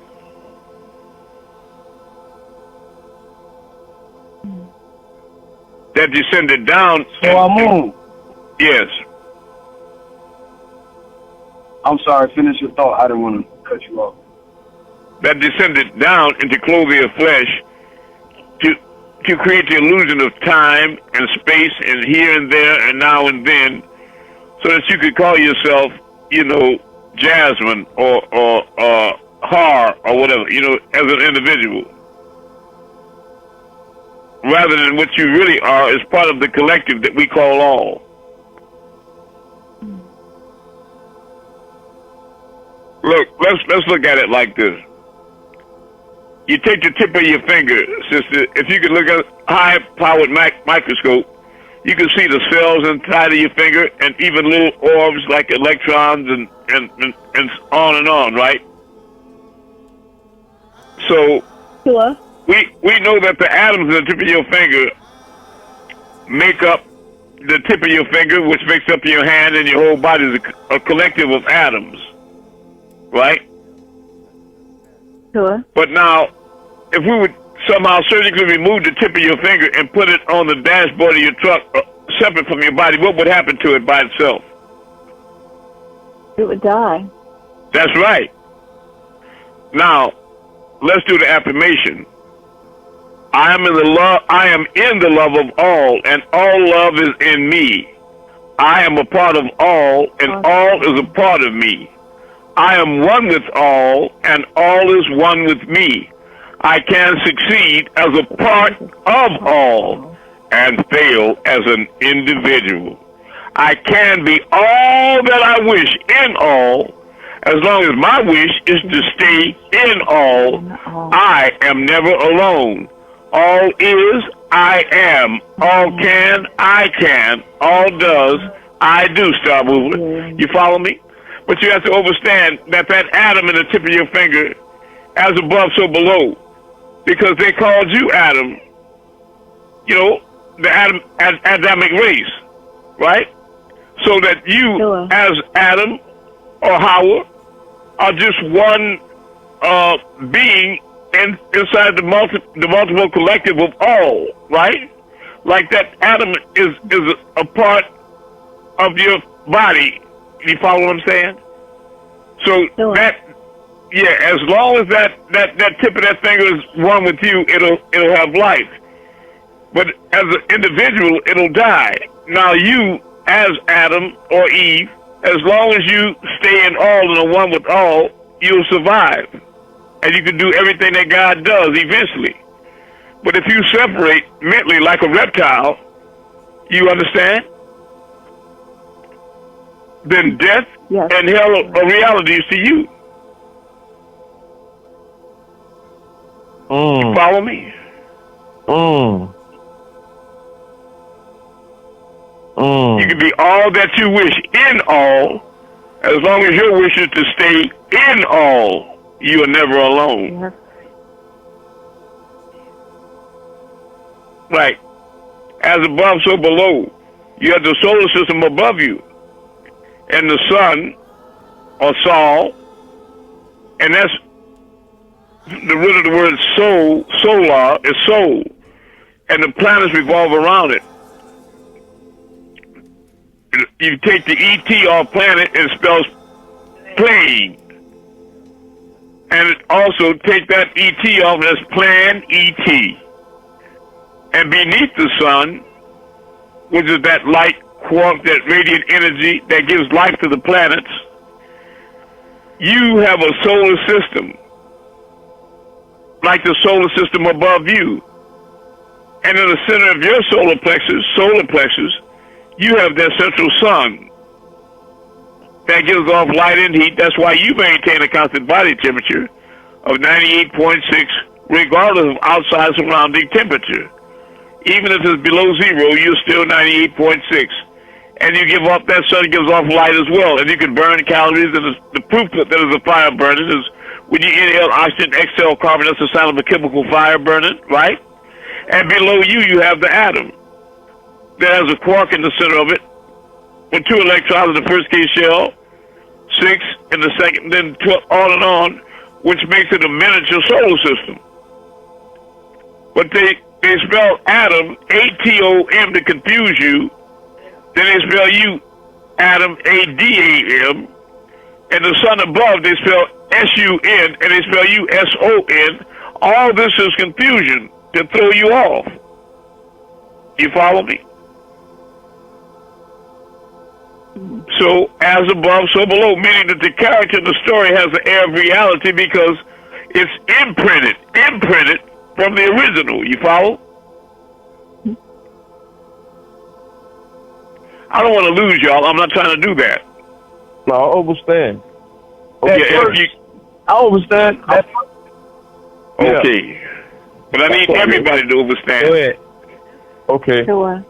That descended down. So Amun. Yes. I'm sorry, finish your thought. I didn't want to cut you off. That descended down into clothing of flesh to create the illusion of time and space and here and there and now and then, so that you could call yourself, Jasmine or Har or whatever, as an individual, rather than what you really are as part of the collective that we call all. Look, let's look at it like this. You take the tip of your finger, sister. If you could look at a high-powered microscope, you can see the cells inside of your finger and even little orbs like electrons and on and on, right? So we know that the atoms in the tip of your finger make up the tip of your finger, which makes up your hand, and your whole body is a collective of atoms, right? Sure. But now, if we would somehow surgically remove the tip of your finger and put it on the dashboard of your truck, separate from your body, what would happen to it by itself? It would die. That's right. Now, let's do the affirmation. I am in the love of all, and all love is in me. I am a part of all, and all is a part of me. I am one with all, and all is one with me. I can succeed as a part of all and fail as an individual. I can be all that I wish in all, as long as my wish is to stay in all. I am never alone. All is, I am. All can, I can. All does, I do, Star Mover. You follow me? But you have to understand that atom in the tip of your finger, as above, so below. Because they called you Adam, the Adamic race, right? So that you, as Adam or Hawa, are just one being inside the multiple collective of all, right? Like that atom is a part of your body. You follow what I'm saying? So as long as that tip of that finger is one with you, it'll have life. But as an individual, it'll die. Now you, as Adam or Eve, as long as you stay in all and are one with all, you'll survive. And you can do everything that God does eventually. But if you separate mentally like a reptile, you understand? Then death and hell are realities to you. You follow me? You can be all that you wish in all, as long as your wish is to stay in all. You are never alone. Yes. Right. As above, so below. You have the solar system above you. And the sun, or Sol, and that's the root of the word soul, solar, is soul. And the planets revolve around it. You take the ET off planet, it spells plane. And it also take that ET off, as plan ET. And beneath the sun, which is that light quark, that radiant energy that gives life to the planets, you have a solar system, like the solar system above you. And in the center of your solar plexus, you have that central sun that gives off light and heat. That's why you maintain a constant body temperature of 98.6 regardless of outside surrounding temperature. Even if it's below zero, you're still 98.6. And you give off, that sun gives off light as well. And you can burn calories, and the proof that there's a fire burning is when you inhale oxygen, exhale carbon, that's the sign of a chemical fire burning, right? And below you, you have the atom that has a quark in the center of it, with 2 electrons in the first case shell, 6 in the second, then 12, on and on, which makes it a miniature solar system. But they spell atom, A-T-O-M, to confuse you. Then they spell you, atom, A-D-A-M. And the sun above, they spell S-U-N, and they spell you, S-O-N. All this is confusion to throw you off. You follow me? So, as above, so below, meaning that the character in the story has the air of reality because it's imprinted from the original. You follow? I don't want to lose y'all. I'm not trying to do that. No, I understand. Okay, I understand. Okay. But I need everybody to understand. Go ahead. Okay. Sure.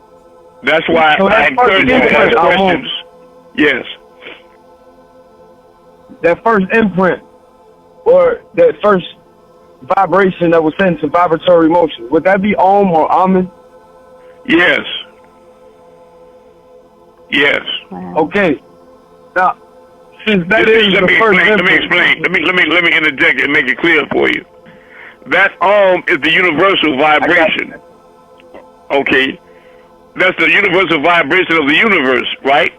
That's why So I that encourage you to first ask imprint, questions. Yes. That first imprint, or that first vibration that was sent to vibratory motion, would that be Om or Amun? Yes. Yes. Okay. Now, since that is let the me first explain. imprint, Let me interject and make it clear for you. That Om is the universal vibration. Okay. That's the universal vibration of the universe, right?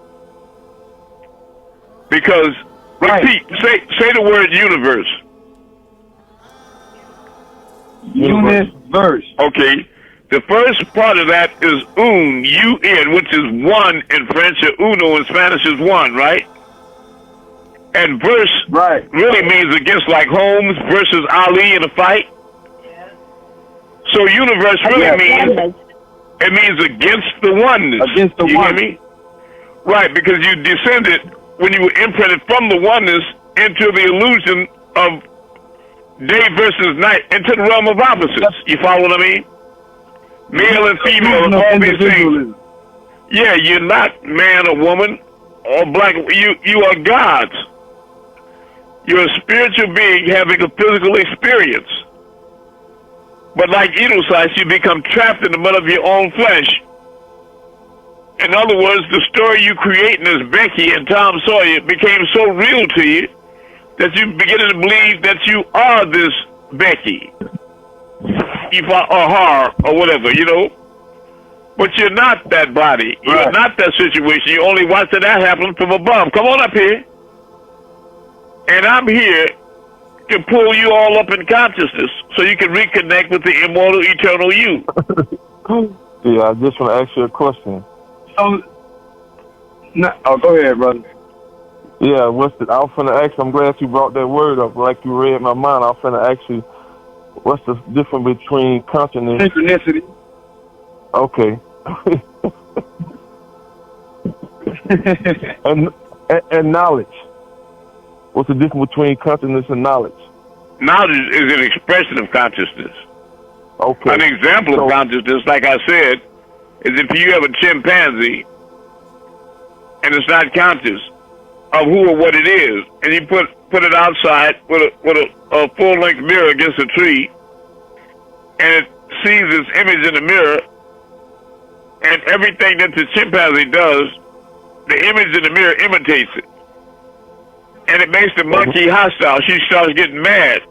Because, repeat, say the word universe. Universe. Okay. The first part of that is un, U-N, which is one in French, or uno in Spanish is one, right? And verse really means against, like Holmes versus Ali in a fight. So universe really means, it means against the oneness. Against the you oneness. hear me? Right, because you descended when you were imprinted from the oneness into the illusion of day versus night, into the realm of opposites. You follow what I mean? Male and female, and all these things. Yeah, you're not man or woman or black. You are gods. You're a spiritual being having a physical experience. But like Edelsites, you become trapped in the mud of your own flesh. In other words, the story you creating as Becky and Tom Sawyer became so real to you that you begin to believe that you are this Becky. Or her, or whatever, you know. But you're not that body. You're not that situation. You only watch that happen from above. Come on up here. And I'm here to pull you all up in consciousness so you can reconnect with the immortal, eternal you. Yeah, I just want to ask you a question. So, go ahead, brother. Yeah, I was finna ask, I'm glad you brought that word up, like you read my mind. I was finna ask you, what's the difference between consciousness? Synchronicity. Okay. and knowledge. What's the difference between consciousness and knowledge? Knowledge is an expression of consciousness. Okay. An example of consciousness, like I said, is if you have a chimpanzee and it's not conscious of who or what it is, and you put it outside with a full-length mirror against a tree, and it sees its image in the mirror, and everything that the chimpanzee does, the image in the mirror imitates it. And it makes the monkey hostile. She starts getting mad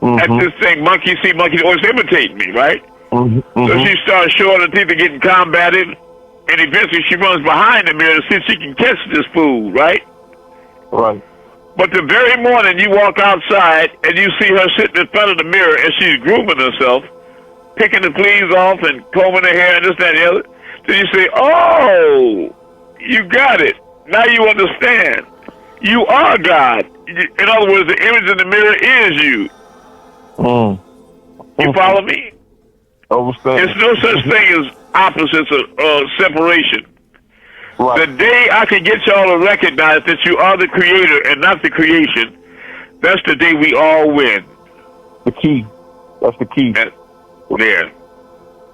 at this thing. Monkey see monkey always imitating me, right? So she starts showing her teeth and getting combative, and eventually she runs behind the mirror to see if she can catch this fool, right? Right. But the very morning you walk outside and you see her sitting in front of the mirror and she's grooming herself, picking the fleas off and combing her hair and this, that, and the other, then you say, oh, you got it. Now you understand. You are God. In other words, the image in the mirror is you. You follow me? Understand. There's no such thing as opposites or separation. Right. The day I can get y'all to recognize that you are the creator and not the creation, that's the day we all win. the key. That's the key. Yeah.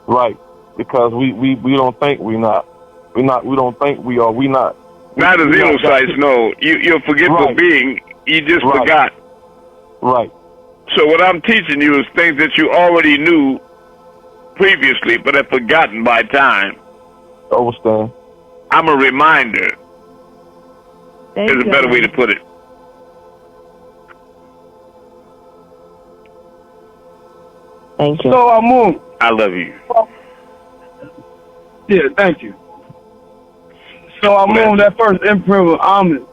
Right. Because we don't think we not. We don't think we are. We not. Not a xenocytes, no. You're a forgetful being. You just forgot. Right. So what I'm teaching you is things that you already knew previously, but have forgotten by time. Understand. I'm a reminder. Is a better way to put it. Thank you. So, Amun. I love you. Yeah, thank you. So, Amun, that first imprint was Amun.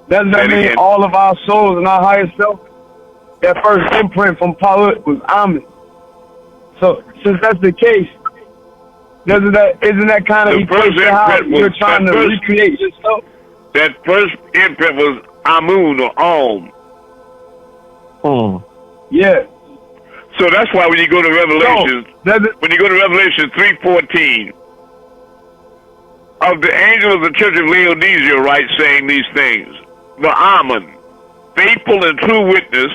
Does that mean all of our souls and our higher self? That first imprint from Paul was Amun. So, since that's the case, isn't that kind of equation how you're trying to recreate yourself? That first imprint was Amun or Om. Yeah. So that's why when you go to Revelation, when you go to Revelation 3:14, of the angel of the church of Laodicea writes saying these things, the Amen, faithful and true witness,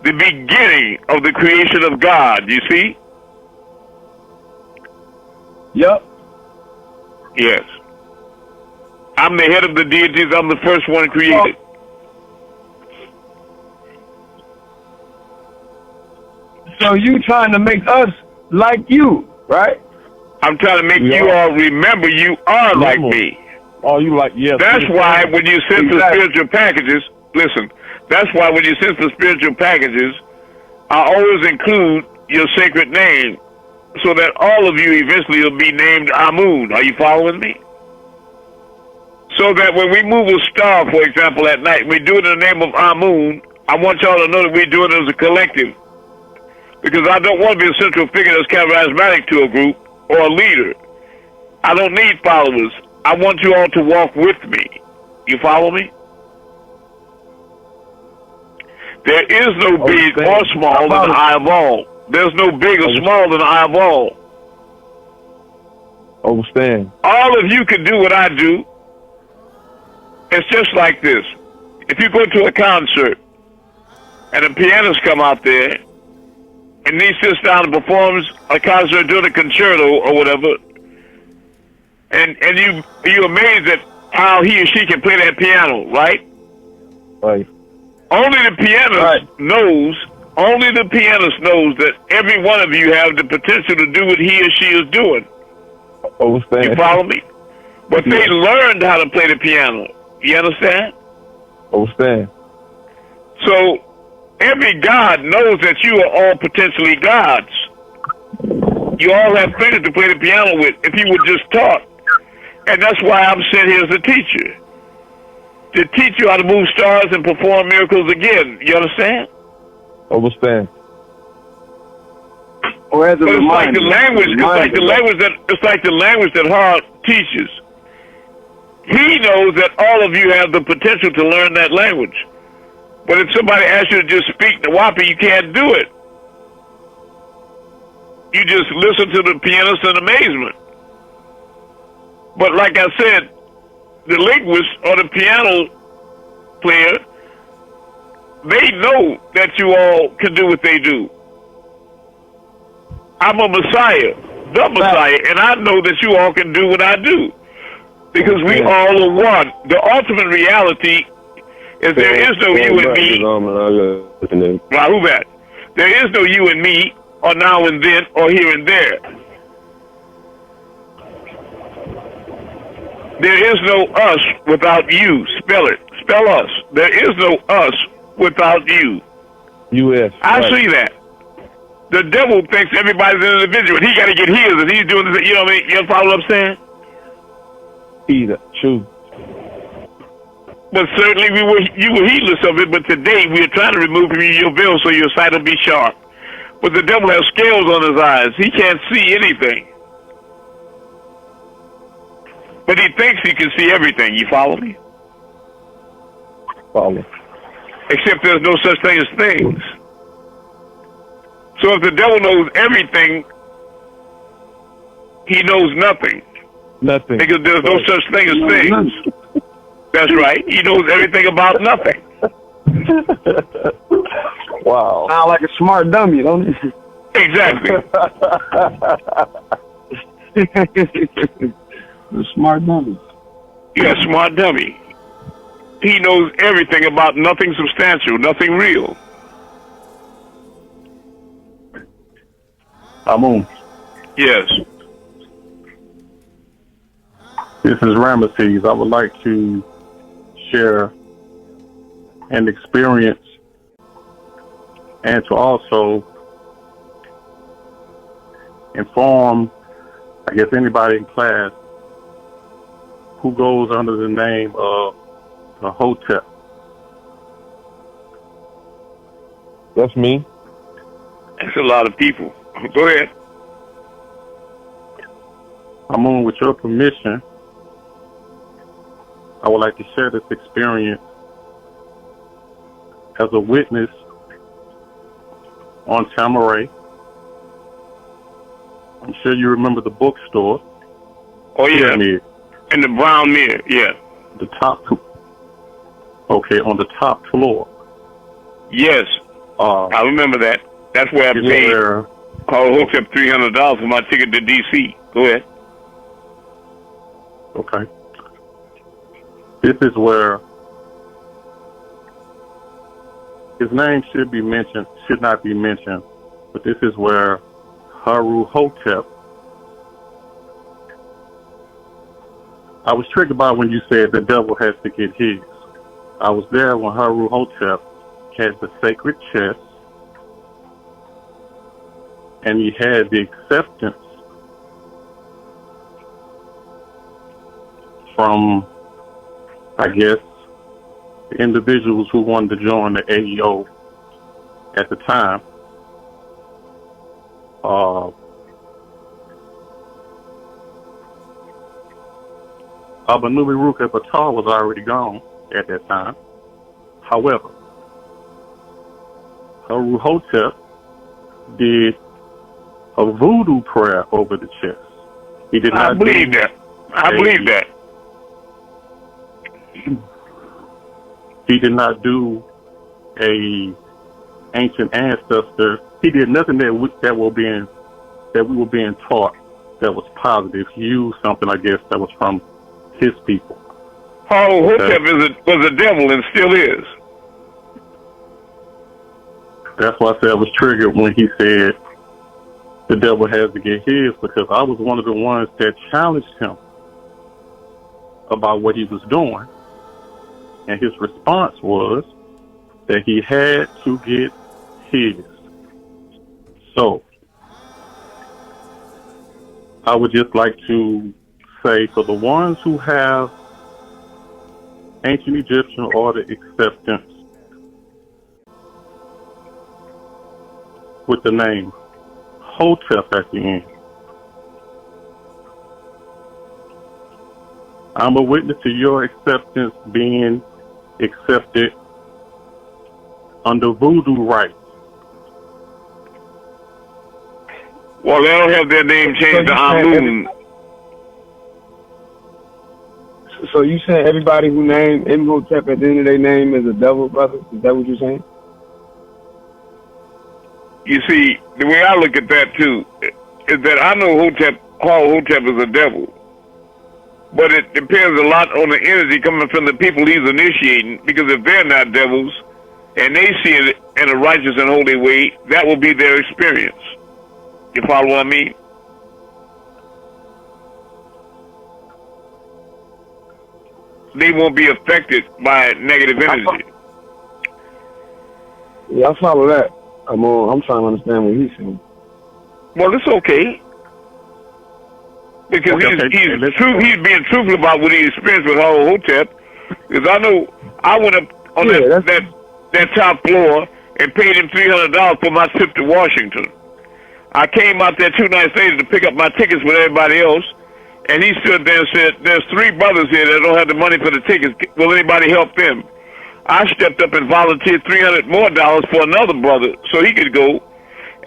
the beginning of the creation of God. You see? Yep. Yes. I'm the head of the deities. I'm the first one created. So you trying to make us like you, right? I'm trying to make you all remember you are like me. Oh, you like, yes. That's why when you send the spiritual packages, listen, that's why when you send the spiritual packages, I always include your sacred name so that all of you eventually will be named Amun. Are you following me? So that when we move a star, for example, at night, we do it in the name of Amun. I want y'all to know that we're doing it as a collective. Because I don't want to be a central figure that's charismatic to a group or a leader. I don't need followers. I want you all to walk with me. You follow me? There is no big or small in the eye of all. There's no big or small in the eye of all. Understand. All of you can do what I do. It's just like this. If you go to a concert and the pianist come out there and he sits down and performs a concert doing a concerto or whatever, and you're amazed at how he or she can play that piano, right? Right. Only the pianist knows that every one of you have the potential to do what he or she is doing. Understand. You follow me? But they learned how to play the piano. You understand? Understand. So every God knows that you are all potentially gods. You all have fingers to play the piano with if you would just talk. And that's why I'm sent here as a teacher. To teach you how to move stars and perform miracles again. You understand? Understand. Or as a but it's reminder, like the language that Hart teaches. He knows that all of you have the potential to learn that language. But if somebody asks you to just speak Nawapi, you can't do it. You just listen to the pianist in amazement. But like I said, the linguist or the piano player, they know that you all can do what they do. I'm a Messiah, the Messiah, and I know that you all can do what I do. Because we all are one. The ultimate reality is there is no you and me. Rahubat. There is no you and me, or now and then, or here and there. There is no us without you. Spell it. Spell us. There is no us without you. U.S. I see that. The devil thinks everybody's an individual. He got to get his, and he's doing this. You know what I mean? You follow what I'm saying? True. But certainly you were heedless of it, but today we are trying to remove from you your veil so your sight will be sharp. But the devil has scales on his eyes. He can't see anything. But he thinks he can see everything. You follow me? Follow. Except there's no such thing as things. So if the devil knows everything, he knows nothing. Nothing. Because there's no such thing as things. That's right. He knows everything about nothing. Wow. Sound like a smart dummy, don't it? Exactly. A smart dummy. Yeah, smart dummy. He knows everything about nothing substantial, nothing real. Amun. Yes. This is Ramesses. I would like to share an experience and to also inform, I guess, anybody in class who goes under the name of the Hotep. That's me. That's a lot of people. Go ahead. Amun, with your permission, I would like to share this experience as a witness on Tamaray. I'm sure you remember the bookstore. Oh, yeah. Pyramid. In the brown mirror, yeah. The top, okay, on the top floor. Yes. I remember that. That's where I paid Carl Hotep $300 for my ticket to D.C. Go ahead. Okay. This is where his name should not be mentioned, but this is where Haru Hotep. I was triggered by when you said the devil has to get his. I was there when Haru Hotep had the sacred chest, and he had the acceptance from, I guess, the individuals who wanted to join the AEO at the time. Abanubi Ruka Batar was already gone at that time. However, Haru Hotep did a voodoo prayer over the chest. He did not. I believe that. I believe that. He did not do a ancient ancestor. He did nothing that we were being taught that was positive. He used something, I guess, that was from his people. Haru Hotep was a devil and still is. That's why I said I was triggered when he said the devil has to get his, because I was one of the ones that challenged him about what he was doing. And his response was that he had to get his. So, I would just like to say, for the ones who have ancient Egyptian order acceptance with the name Hotep at the end, I'm a witness to your acceptance being accepted under voodoo rites. Well, they don't have their name changed to Amun. So you saying everybody who named Imhotep at the end of their name is a devil, brother? Is that what you're saying? You see, the way I look at that too is that I know Haru Hotep is a devil, but it depends a lot on the energy coming from the people he's initiating. Because if they're not devils and they see it in a righteous and holy way, that will be their experience. You follow what I mean? They won't be affected by negative energy. Yeah, I follow that. I'm trying to understand what he's saying. Well, it's okay. Because he's being truthful about what he experienced with Haru Hotep. Because I know I went up on that top floor and paid him $300 for my trip to Washington. I came out there 2 nights later to pick up my tickets with everybody else, and he stood there and said, "There's 3 brothers here that don't have the money for the tickets. Will anybody help them?" I stepped up and volunteered $300 more for another brother so he could go.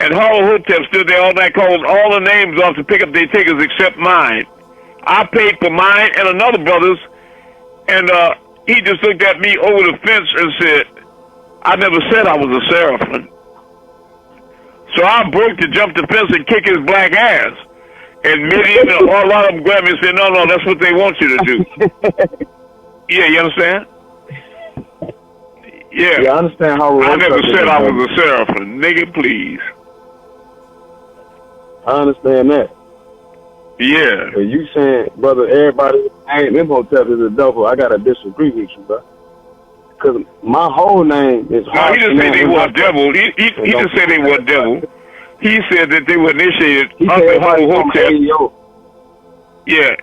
And Haru Hotep stood there all night calling all the names off to pick up their tickets except mine. I paid for mine and another brother's, and he just looked at me over the fence and said, I never said I was a seraphim. So I'm broke to jump the fence and kick his black ass. And many of them, a lot of them grab me and say, no, that's what they want you to do. Yeah, you understand? Yeah. Yeah, I understand how. I never said I was a seraphim. Nigga, please. I understand that. Yeah. But you saying, brother, everybody ain't Imhotep is a devil. I gotta disagree with you, bro. Because my whole name is. No, he didn't say they were devil. He didn't say they were devil. He said that they were initiated under Amun-Rayay. Yeah.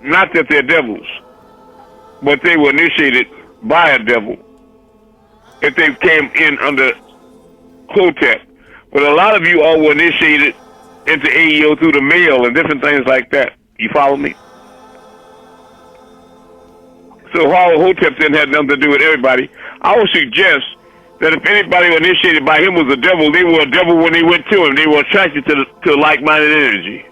Not that they're devils, but they were initiated by a devil. If they came in under Hotep. But a lot of you all were initiated into AEO through the mail and different things like that. You follow me? So Hotep didn't have nothing to do with everybody. I would suggest that if anybody initiated by him was a devil, they were a devil when they went to him. They were attracted to like-minded energy.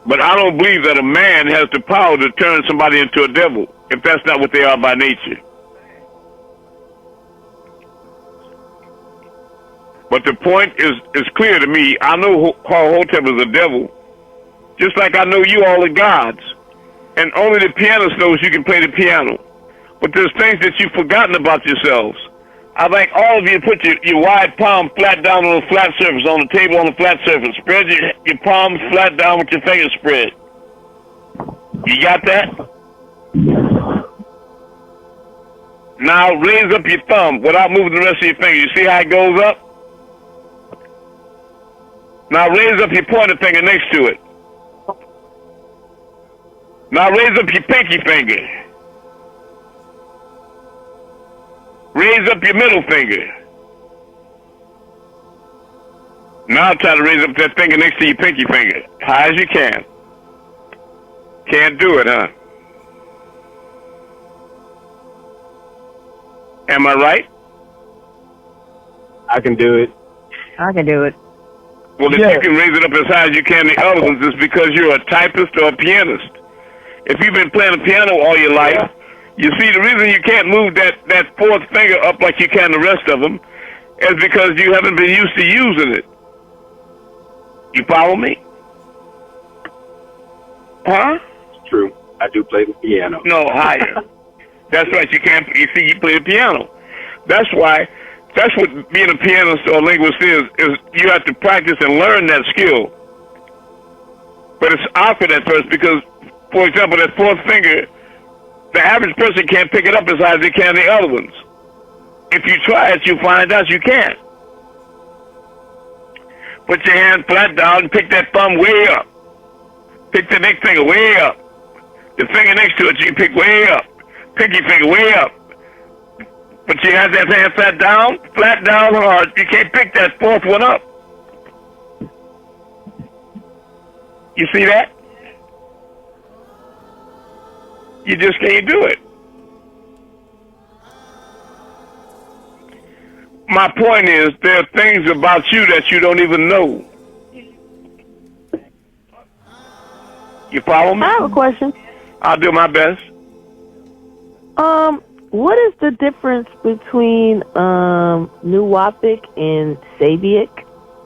But I don't believe that a man has the power to turn somebody into a devil, if that's not what they are by nature. But the point is clear to me. I know Hotep is a devil, just like I know you all are gods. And only the pianist knows you can play the piano. But there's things that you've forgotten about yourselves. I'd like all of you to put your wide palm flat down on a flat surface, on the table on a flat surface. Spread your palms flat down with your fingers spread. You got that? Now raise up your thumb without moving the rest of your finger. You see how it goes up? Now raise up your pointer finger next to it. Now raise up your pinky finger. Raise up your middle finger. Now try to raise up that finger next to your pinky finger. High as you can. Can't do it, huh? Am I right? I can do it. I can do it. Well, if you can raise it up as high as you can, the other ones, it's because you're a typist or a pianist. If you've been playing the piano all your life, you see the reason you can't move that fourth finger up like you can the rest of them is because you haven't been used to using it. You follow me? Huh? It's true. I do play the piano. No, higher. That's right. You can't. You see, you play the piano. That's why. That's what being a pianist or a linguist is you have to practice and learn that skill. But it's awkward at first because, for example, that fourth finger, the average person can't pick it up as high as they can the other ones. If you try it, you find out you can't. Put your hand flat down and pick that thumb way up. Pick the next finger way up. The finger next to it you pick way up. Pinky finger way up. But you have that hand flat down hard. You can't pick that fourth one up. You see that? You just can't do it. My point is, there are things about you that you don't even know. You follow me? I have a question. I'll do my best. What is the difference between Nuwapic and Sabiec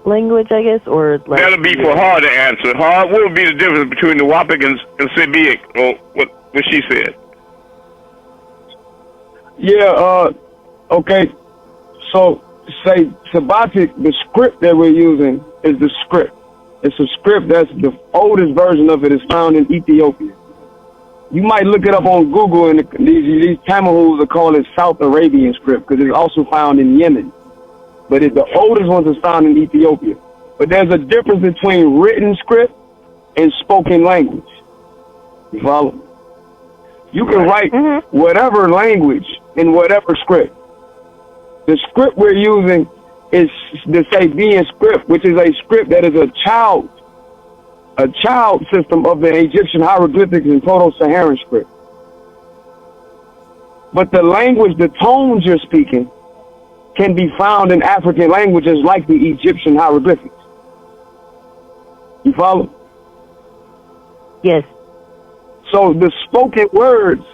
language, I guess, or like? That'll be for Hard to answer. Hard, what would be the difference between Nuwapic and Sabiec, or what she said? Yeah. Okay. So, say Sabatic, the script that we're using is the script. It's a script that's the oldest version of it is found in Ethiopia. You might look it up on Google, and these Tamils are called it South Arabian script because it's also found in Yemen. But the oldest ones is found in Ethiopia. But there's a difference between written script and spoken language. You follow? You can write whatever language in whatever script. The script we're using is the Sabian script, which is a script that is a child system of the Egyptian hieroglyphics and Proto-Saharan script. But the language, the tones you're speaking, can be found in African languages like the Egyptian hieroglyphics. You follow? Yes. So the spoken words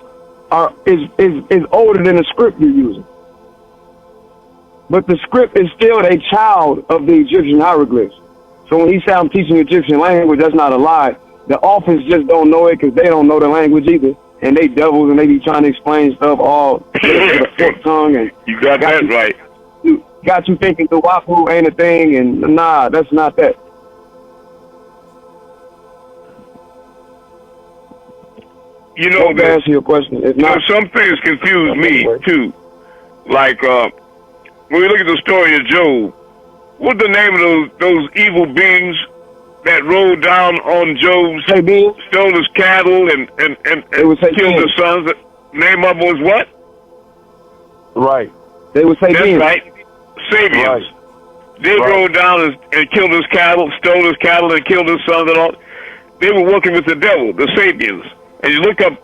is older than the script you're using. But the script is still a child of the Egyptian hieroglyphs. So when he said I'm teaching Egyptian language, that's not a lie. The office just don't know it because they don't know the language either. And they devils and they be trying to explain stuff all with a forked tongue. And you got that right. Got you thinking the wafu ain't a thing, and nah, that's not that. You know, to answer your question, it's not. Some things confuse me too. Like when we look at the story of Job, what's the name of those evil beings that rode down on Job's, stole his cattle and killed his sons? The name of them was what? Right. They would say that's right. Sabians. Right. They rode down and killed his cattle, stole his cattle, and killed his sons and all. They were working with the devil, the Sabians. And you look up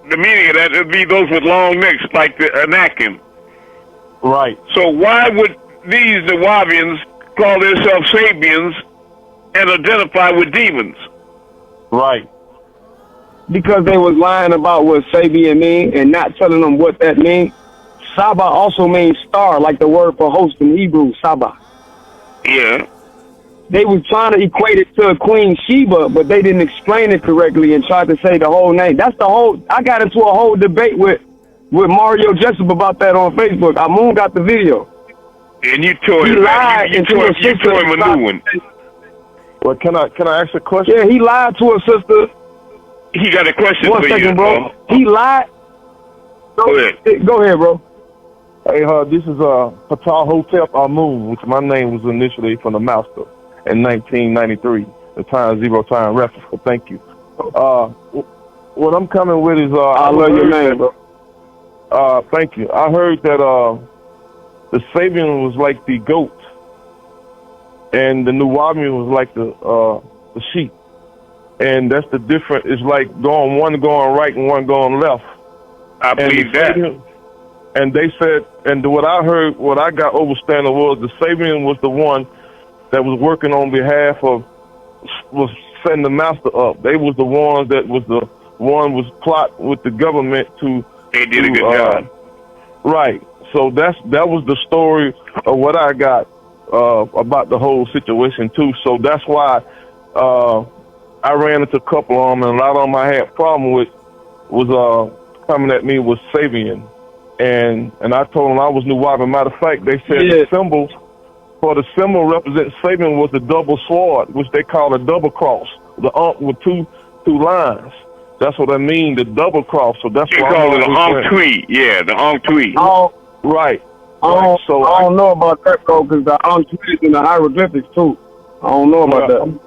the meaning of that, it'd be those with long necks, like the Anakim. Right. So why would these Nawabians call themselves Sabians and identify with demons? Right. Because they was lying about what Sabian mean and not telling them what that means. Saba also means star, like the word for host in Hebrew, Saba. Yeah. They was trying to equate it to a Queen Sheba, but they didn't explain it correctly and tried to say the whole name. That's the whole. I got into a whole debate with Mario Jessup about that on Facebook. Amun got the video. And you tore him. You tore him a new one. Well, can I ask a question? Yeah, he lied to a sister. He got a question for you. 1 second, bro. He lied. Go ahead. Go ahead, bro. Hey, this is Patal Hotep Amun, which my name was initially from the master in 1993, the time zero time reference. So thank you. What I'm coming with is I love your name, bro. Thank you. I heard that the Sabian was like the goat, and the Nuwabian was like the sheep, and that's the difference. It's like one going right and one going left. I believe that. And they said, and what I heard, what I got overstanding was the Sabian was the one that was working on behalf of, was setting the master up. They was the ones that was plot with the government to. They did a good job. Right. So that was the story of what I got about the whole situation too. So that's why I ran into a couple of them, and a lot of them I had problem with was coming at me was Sabian. And I told them I was Nuwabian. Matter of fact, they said the symbol for the symbol represents Sabian was the double sword, which they call a double cross. The with two lines. That's what I mean, the double cross. So that's why they call it the Tweet. Yeah, the Tweet. Right. I don't know about that, bro, because the Tweet is in the hieroglyphics too. I don't know about that.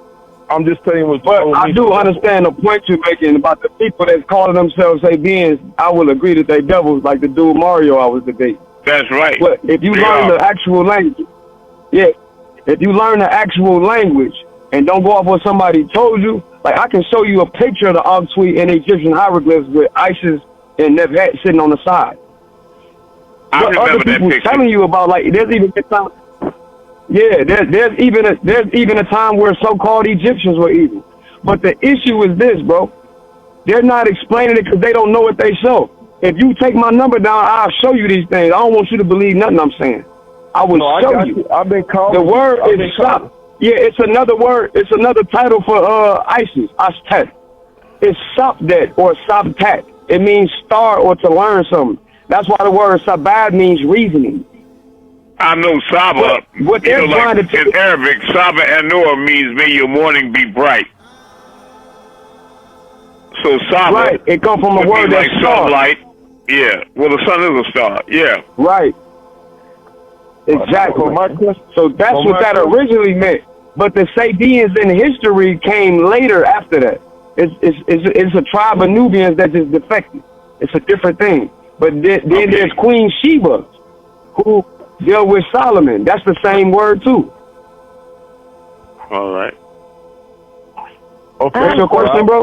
I'm just telling you But I do understand the point you're making about the people that calling themselves Sabians. I will agree that they devils, like the dude Mario I was debating. That's right. But if you learn the actual language, if you learn the actual language and don't go off what somebody told you, like I can show you a picture of the Amun-Rayay in Egyptian hieroglyphs with Isis and Nebuchadnezzar sitting on the side. I remember other people telling you about, like, there's even a time. Yeah, there's even a time where so-called Egyptians were evil. But the issue is this, bro. They're not explaining it because they don't know what they show. If you take my number down, I'll show you these things. I don't want you to believe nothing I'm saying. I will show you. I've been called. The word is Sab. Yeah, it's another word. It's another title for Isis, Astet. It's Sabdet or Sabtat. It means star or to learn something. That's why the word Sabad means reasoning. I know Saba. What they're trying to do in Arabic, Saba and Noah means may your morning be bright. So Saba, right? It comes from a word that's like sunlight. Yeah. Well, the sun is a star. Yeah. Right. Exactly. So that's what that originally meant. But the Sabians in history came later after that. It's a tribe of Nubians that just defected. It's a different thing. But then there's Queen Sheba, who deal with Solomon. That's the same word too. All right. Okay. What's your question, bro?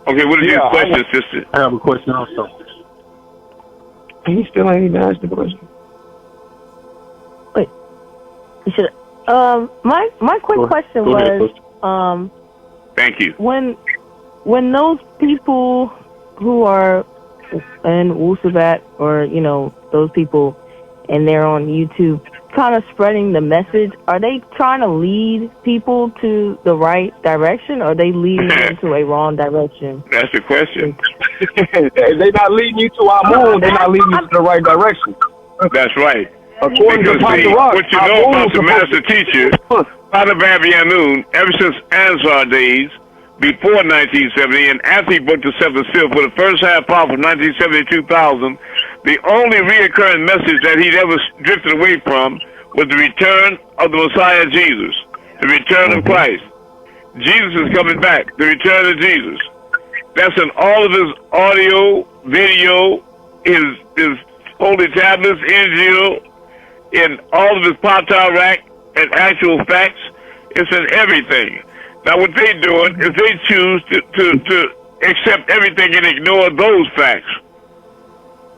Okay, what is your question, sister? I have a question also. He still ain't even asked the question. Wait. You should. My quick question was. Thank you. When those people who are and Wusabat, or those people, and they're on YouTube, kind of spreading the message, are they trying to lead people to the right direction, or are they leading them to a wrong direction? That's the question. They're not leading you to Amun. They're not leading you to the right direction. That's right. According to Because what you know about the master teacher, Father Amun, ever since Ansar days, before 1970, and after he broke the seventh seal for the first half part from 1970 to 2000, the only reoccurring message that he'd ever drifted away from was the return of the Messiah Jesus, the return of Christ. Jesus is coming back, the return of Jesus. That's in all of his audio, video, his holy tablets, Injil, in all of his Patarak and actual facts. It's in everything. Now, what they're doing is they choose to accept everything and ignore those facts.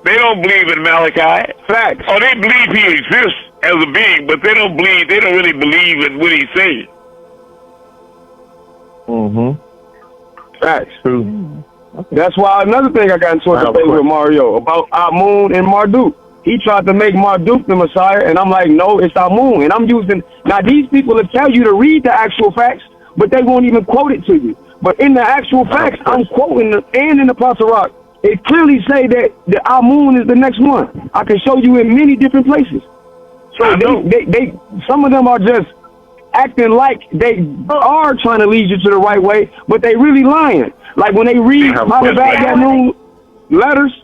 They don't believe in Malachi. Facts. Or they believe he exists as a being, but they don't really believe in what he's saying. Facts. True. Okay. That's why another thing I got into a debate with Mario about Amun and Marduk. He tried to make Marduk the Messiah, and I'm like, no, it's Amun. And I'm using, now these people will tell you to read the actual facts, but they won't even quote it to you. But in the actual facts, I'm quoting and in the Patarak, it clearly say that the Amun is the next one. I can show you in many different places. So they some of them are just acting like they are trying to lead you to the right way, but they really lying. Like when they read Amun letters,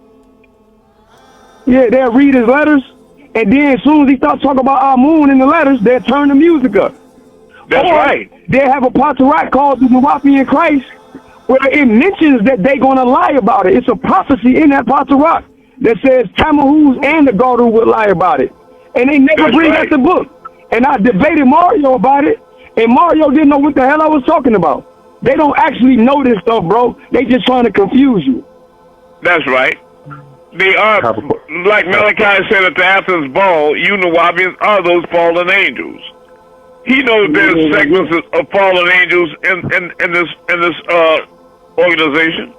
they'll read his letters, and then as soon as he starts talking about Amun in the letters, they'll turn the music up. That's right. They have a Patarak called the Muwafi Christ, where it mentions that they're going to lie about it. It's a prophecy in that Patarak that says Tammuz and the Gardu would lie about it. And they never bring out the book. And I debated Mario about it, and Mario didn't know what the hell I was talking about. They don't actually know this stuff, bro. They just trying to confuse you. That's right. They are, like Malachi said at the Athens ball, you Nawabians are those fallen angels. He knows there's segments of fallen angels in this organization,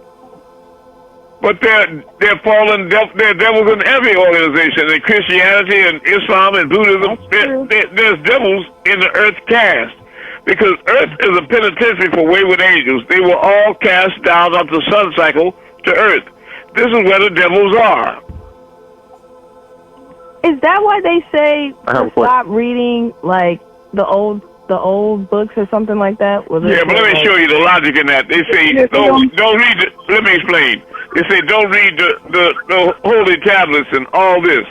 but they're fallen. They're devils in every organization. In Christianity and Islam and Buddhism, there's devils in the earth cast, because earth is a penitentiary for wayward angels. They were all cast down off the sun cycle to earth. This is where the devils are. Is that why they say to stop reading like the old books or something like that? Yeah, but let me show you the logic in that. They say don't read the, let me explain. They say don't read the holy tablets and all this,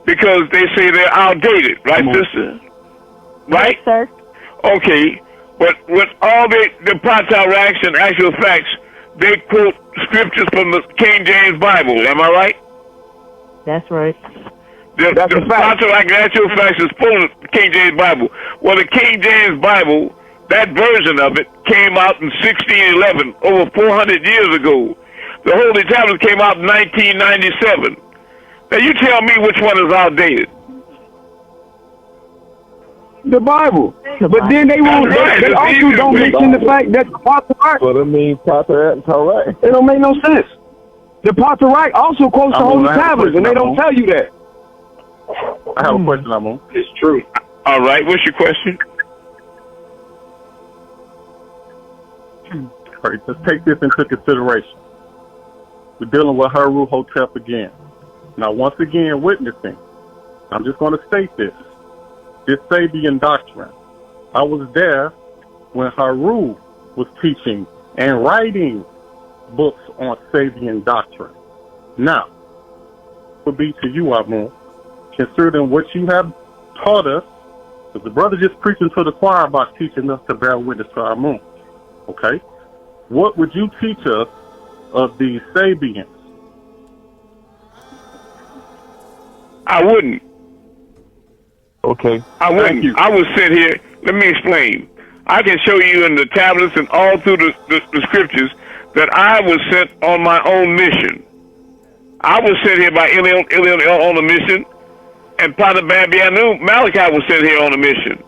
because they say they're outdated, right, sister? Right? Yes, sir. Okay, but with all the Pataraks and actual facts, they quote scriptures from the King James Bible. Am I right? That's right. The Patarak and actual facts is full of the King James Bible. Well, the King James Bible, that version of it, came out in 1611, over 400 years ago. The Holy Tablets came out in 1997. Now, you tell me which one is outdated. The Bible. But then they won't. They also don't mention the fact that the Patarak. So that means Patarak and Tarak. It don't make no sense. The Patarak also quotes the Holy Tablets, and they don't tell you that. I have a question, Amun. It's true. All right, what's your question? All right, let's take this into consideration. We're dealing with Haru Hotep again. Now, once again, witnessing. I'm just going to state this Sabian doctrine. I was there when Haru was teaching and writing books on Sabian doctrine. Now, would be to you, Amun, considering what you have taught us, because the brother just preaching to the choir about teaching us to bear witness to Amun. Okay? What would you teach us of these Sabians? I wouldn't. Okay. I wouldn't. I would sit here. Let me explain. I can show you in the tablets and all through the scriptures that I was sent on my own mission. I was sent here by Elion on a mission, and Father Babianu Malachi was sent here on a mission.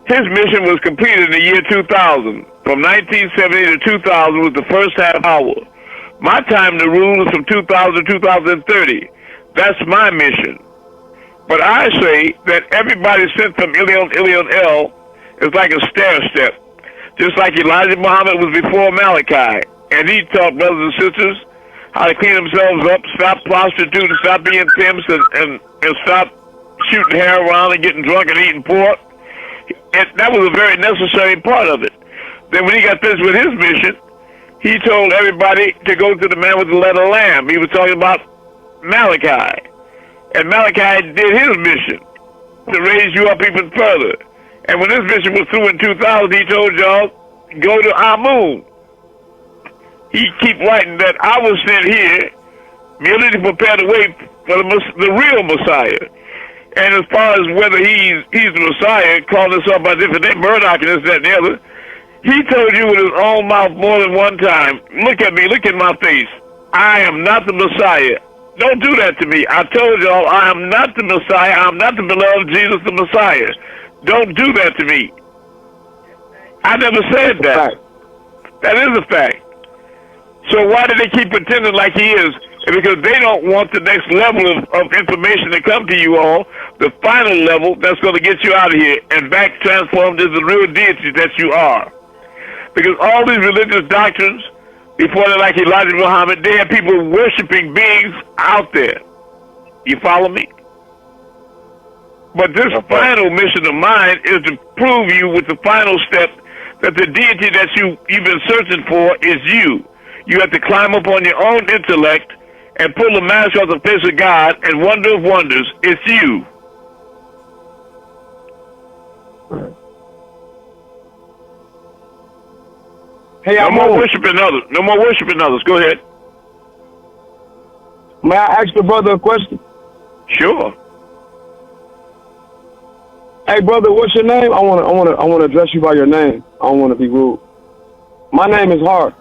His mission was completed in the year 2000. From 1970 to 2000 was the first half hour. My time to rule is from 2000 to 2030. That's my mission. But I say that everybody sent from Ilion El is like a stair step. Just like Elijah Muhammad was before Malachi. And he taught brothers and sisters how to clean themselves up, stop prostituting, stop being pimps, and stop shooting heroin and getting drunk and eating pork. And that was a very necessary part of it. Then when he got finished with his mission, he told everybody to go to the man with the letter lamb. He was talking about Malachi. And Malachi did his mission to raise you up even further. And when his mission was through in 2000, he told y'all, go to Amun. He keep writing that I was sent here merely to prepare the way for the real Messiah. And as far as whether he's the Messiah, calling himself by different name, Murdoch and this, that, and the other, he told you with his own mouth more than one time, look at me, look at my face. I am not the Messiah. Don't do that to me. I told y'all I am not the Messiah. I am not the beloved Jesus the Messiah. Don't do that to me. I never said that. That is a fact. So why do they keep pretending like he is? Because they don't want the next level of information to come to you all, the final level that's going to get you out of here and back transformed into the real deity that you are. Because all these religious doctrines, before they're like Elijah Muhammad, they have people worshiping beings out there. You follow me? But this final mission of mine is to prove you with the final step that the deity that you've been searching for is you. You have to climb up on your own intellect and pull the mask off the face of God, and wonder of wonders, it's you. Hey, no more worshiping others. No more worshiping others. Go ahead. May I ask the brother a question? Sure. Hey, brother, what's your name? I want to address you by your name. I don't want to be rude. My name is Hart.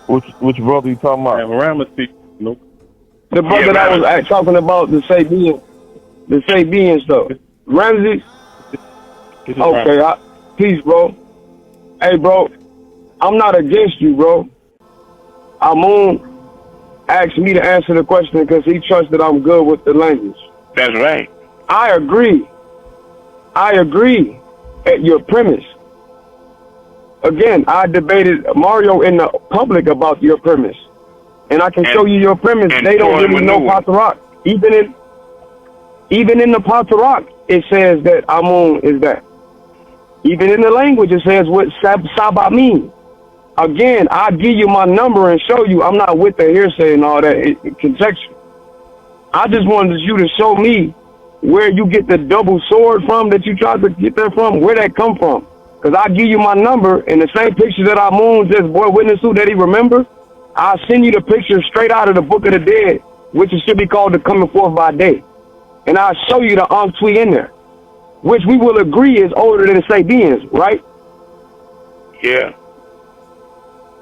Which brother you talking about? Ramesses. Nope. The brother that was talking about the Sabian stuff. Ramesses? Okay, peace, bro. Hey, bro, I'm not against you, bro. Amun asked me to answer the question because he trusts that I'm good with the language. That's right. I agree at your premise. Again, I debated Mario in the public about your premise. And I can show you your premise. They don't really know Patarak. Even in the Patarak, it says that Amun is that. Even in the language, it says what Saba means. Again, I'll give you my number and show you. I'm not with the hearsay and all that conjecture. I just wanted you to show me where you get the double sword from that you tried to get that from, where that come from. Because I'll give you my number and the same picture that Amun just boy witness to that he remembers, I'll send you the picture straight out of the Book of the Dead, which it should be called the Coming Forth by Day. And I'll show you the Ankh-Twi in there, which we will agree is older than the Sabians, right? Yeah.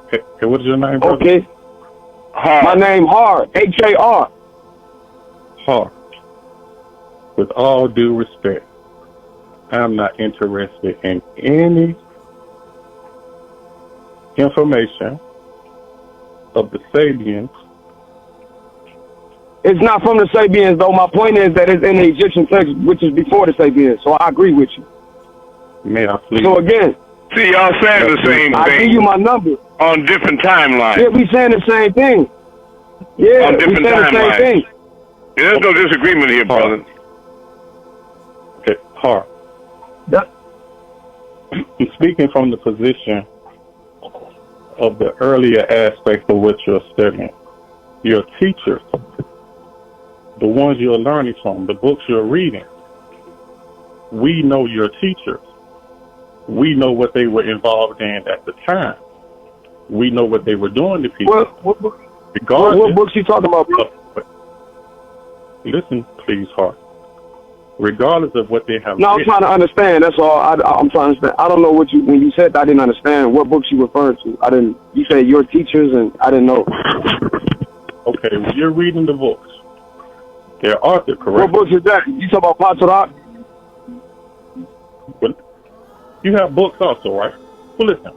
Hey, what's your name, brother? Okay. My name Har, H-A-R. Har. With all due respect, I'm not interested in any information of the Sabians. It's not from the Sabians, though. My point is that it's in the Egyptian text, which is before the Sabians. So I agree with you. May I please? So again, see, y'all saying the same thing. I give you my number on different timelines. Yeah, we saying the same thing. Yeah, on different we saying the same thing. Yeah, there's no disagreement here, brother. Okay, Har. I'm speaking from the position of the earlier aspect of what you're studying. Your teachers, the ones you're learning from, the books you're reading, we know your teachers. We know what they were involved in at the time. We know what they were doing to people. What books you talking about, bro? Listen, please, Hart. Regardless of what they have I'm trying to understand. That's all. I'm trying to understand. I don't know what when you said that, I didn't understand what books you referred to. I didn't. You said your teachers, and I didn't know. Okay, when you're reading the books, they're author, correct? What books is that? You talk about Patarak? You have books also, right? Well, listen,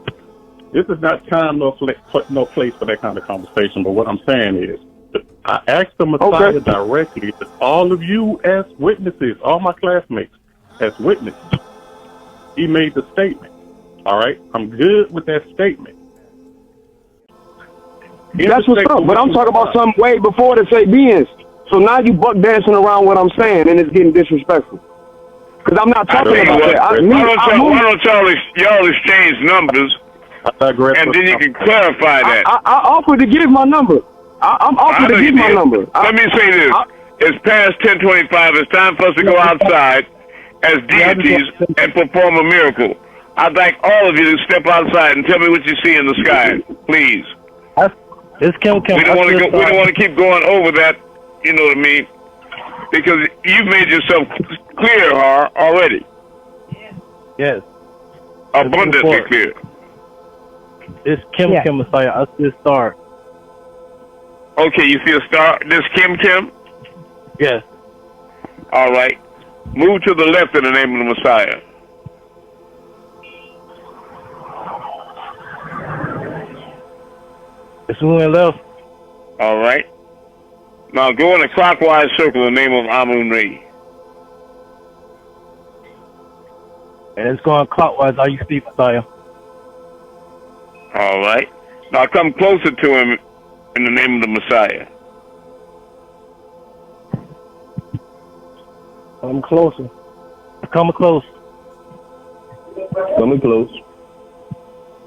this is not time no place for that kind of conversation. But what I'm saying is, I asked the Messiah directly, all of you as witnesses, all my classmates as witnesses. He made the statement. All right, I'm good with that statement. That's what's up. But I'm talking about something way before the Sabians. So now you buck dancing around what I'm saying, and it's getting disrespectful. Because I'm not talking about that. Why don't y'all exchange numbers, and then you can clarify that. I offered to give my number. I'm offered to give my number. Let me say this. It's past 10:25. It's time for us to go outside as deities and perform a miracle. I'd like all of you to step outside and tell me what you see in the sky, please. It's Kim. We don't want to keep going over that. You know what I mean? Because you've made yourself clear, already. Yes. Abundantly clear. It's Kim Messiah. I see a star. Okay, you see a star? This Kim? Yes. All right. Move to the left in the name of the Messiah. It's moving left. All right. Now go in a clockwise circle in the name of Amun-Rayay. And it's going clockwise. Are you speak, Messiah? All right. Now come closer to him in the name of the Messiah. I'm closer. Come close. Coming close.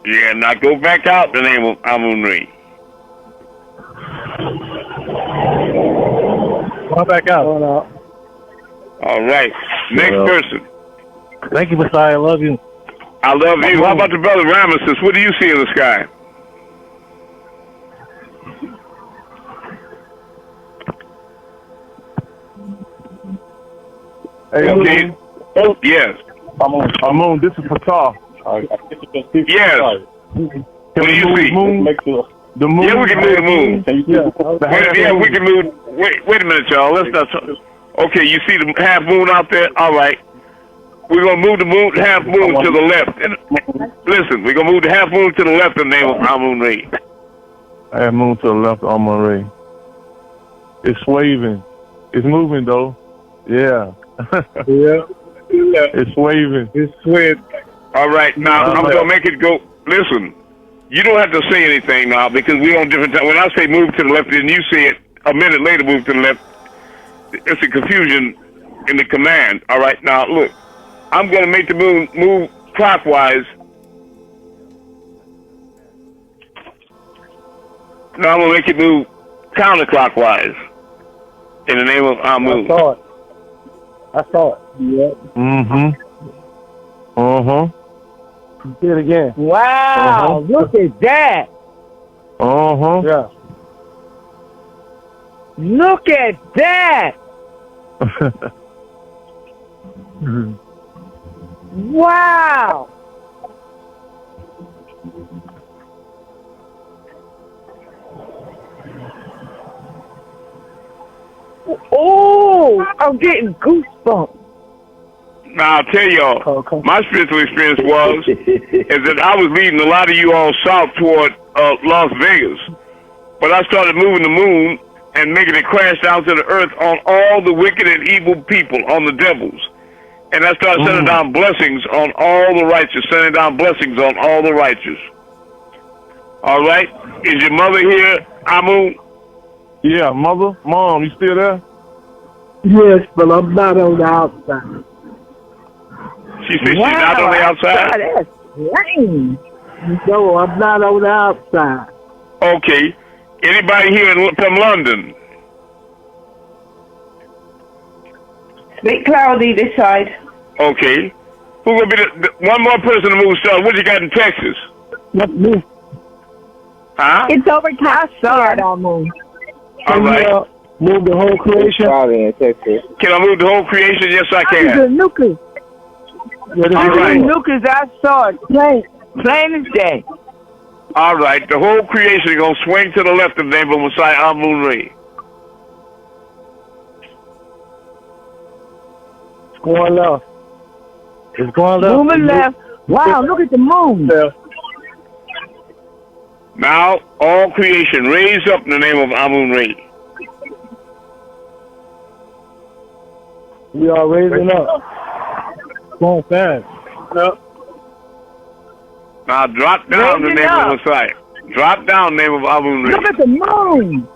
Yeah, now go back out in the name of Amun-Rayay. Come back out. All right. Next person. Thank you, Messiah. I love you. I love you. How about the brother Ramesses? What do you see in the sky? Hey, yes. Amun, this is Fatah. Yes. What do you see? The moon. Yeah, we can move the moon. We can move. Wait a minute, y'all. Let's not talk. Okay, you see the half moon out there? All right. We're going to move the half moon to the left. Listen, we're going to move the half moon to the left in the name of Amun-Rayay. Half moon to the left, Amun-Rayay. It's waving. It's moving, though. Yeah. It's waving. It's swaying. All right, now I'm going to make it go. Listen, you don't have to say anything now because we're on different time. When I say move to the left and you say it a minute later, move to the left, it's a confusion in the command. All right, now look, I'm going to make the moon move clockwise. Now I'm going to make it move counterclockwise in the name of Amun. I saw it. Yeah. Do it again. Wow, look at that. Yeah. Look at that. Wow. Oh, I'm getting goosebumps. Now I'll tell y'all, my spiritual experience is that I was leading a lot of you all south toward Las Vegas, but I started moving the moon and making it crash down to the earth on all the wicked and evil people, on the devils, and I started sending down blessings on all the righteous, sending down blessings on all the righteous. All right, is your mother here, Amun? Yeah, Mom, you still there? Yes, but I'm not on the outside. She said she's not on the outside? That's strange. No, I'm not on the outside. Okay. Anybody here from London? Bit cloudy this side. Okay. Who's going to be the one more person to move south? What you got in Texas? Not me. Huh? It's overcast here. All right. Move the whole creation. Can I move the whole creation? Yes, I can. Nuka. All right. Nuka's outside. Plain as day. All right. The whole creation is going to swing to the left in the name of Messiah Amun-Rayay. It's going left. It's going left. Moving left. Wow, look at the moon. Now, all creation, raise up in the name of Amun-Rayay. We are raising up. Going fast. Yep. Now, drop down the name of Messiah. Drop down the name of Amun-Rayay. Look at the moon.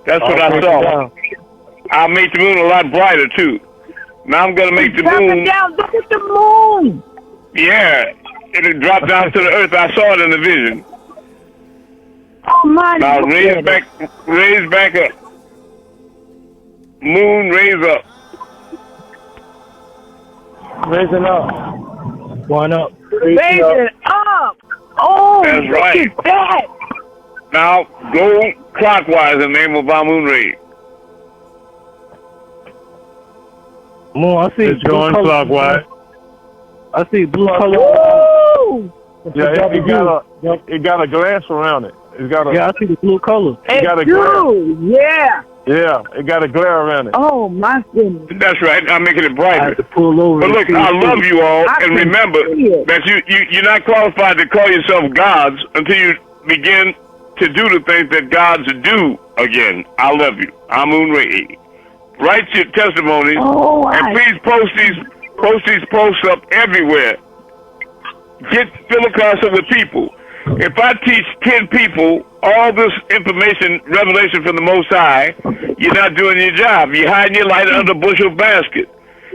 That's what I saw. I'll make the moon a lot brighter, too. Now I'm going to make the moon... Down. Look at the moon. Yeah, it'll drop down to the earth. I saw it in the vision. Oh, my Now God. raise back up. Moon, raise up. Raising up. Going up. Raise it up. Oh, That's look right. at that. Now go clockwise in the name of Amun-Rayay. Moon, I see It's going clockwise. I see blue color. Woo! Yeah, it got a glass around it. It's got a Yeah, I see the blue color. it got a It's glare. you. Yeah. Yeah, it got a glare around it. Oh, my goodness. That's right. I'm making it I brighter. had to pull over. But look, I love you all, I and can remember see it. that you're not qualified to call yourself gods until you begin to do the things that gods do again. I love you. Amun-Rayay. Write your testimonies, and please post these posts up everywhere. Fill across it with people. If I teach 10 people all this information, revelation from the Most High, you're not doing your job. You're hiding your light under a bushel basket.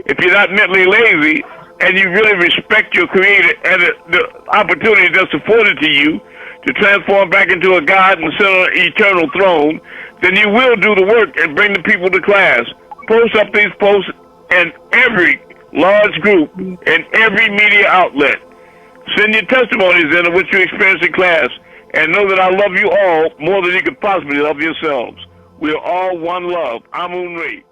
If you're not mentally lazy and you really respect your Creator and the opportunity that's afforded to you to transform back into a God and sit on an eternal throne, then you will do the work and bring the people to class. Post up these posts in every large group, in every media outlet. Send your testimonies in of what you experienced in class, and know that I love you all more than you could possibly love yourselves. We are all one love. Amun-Rayay.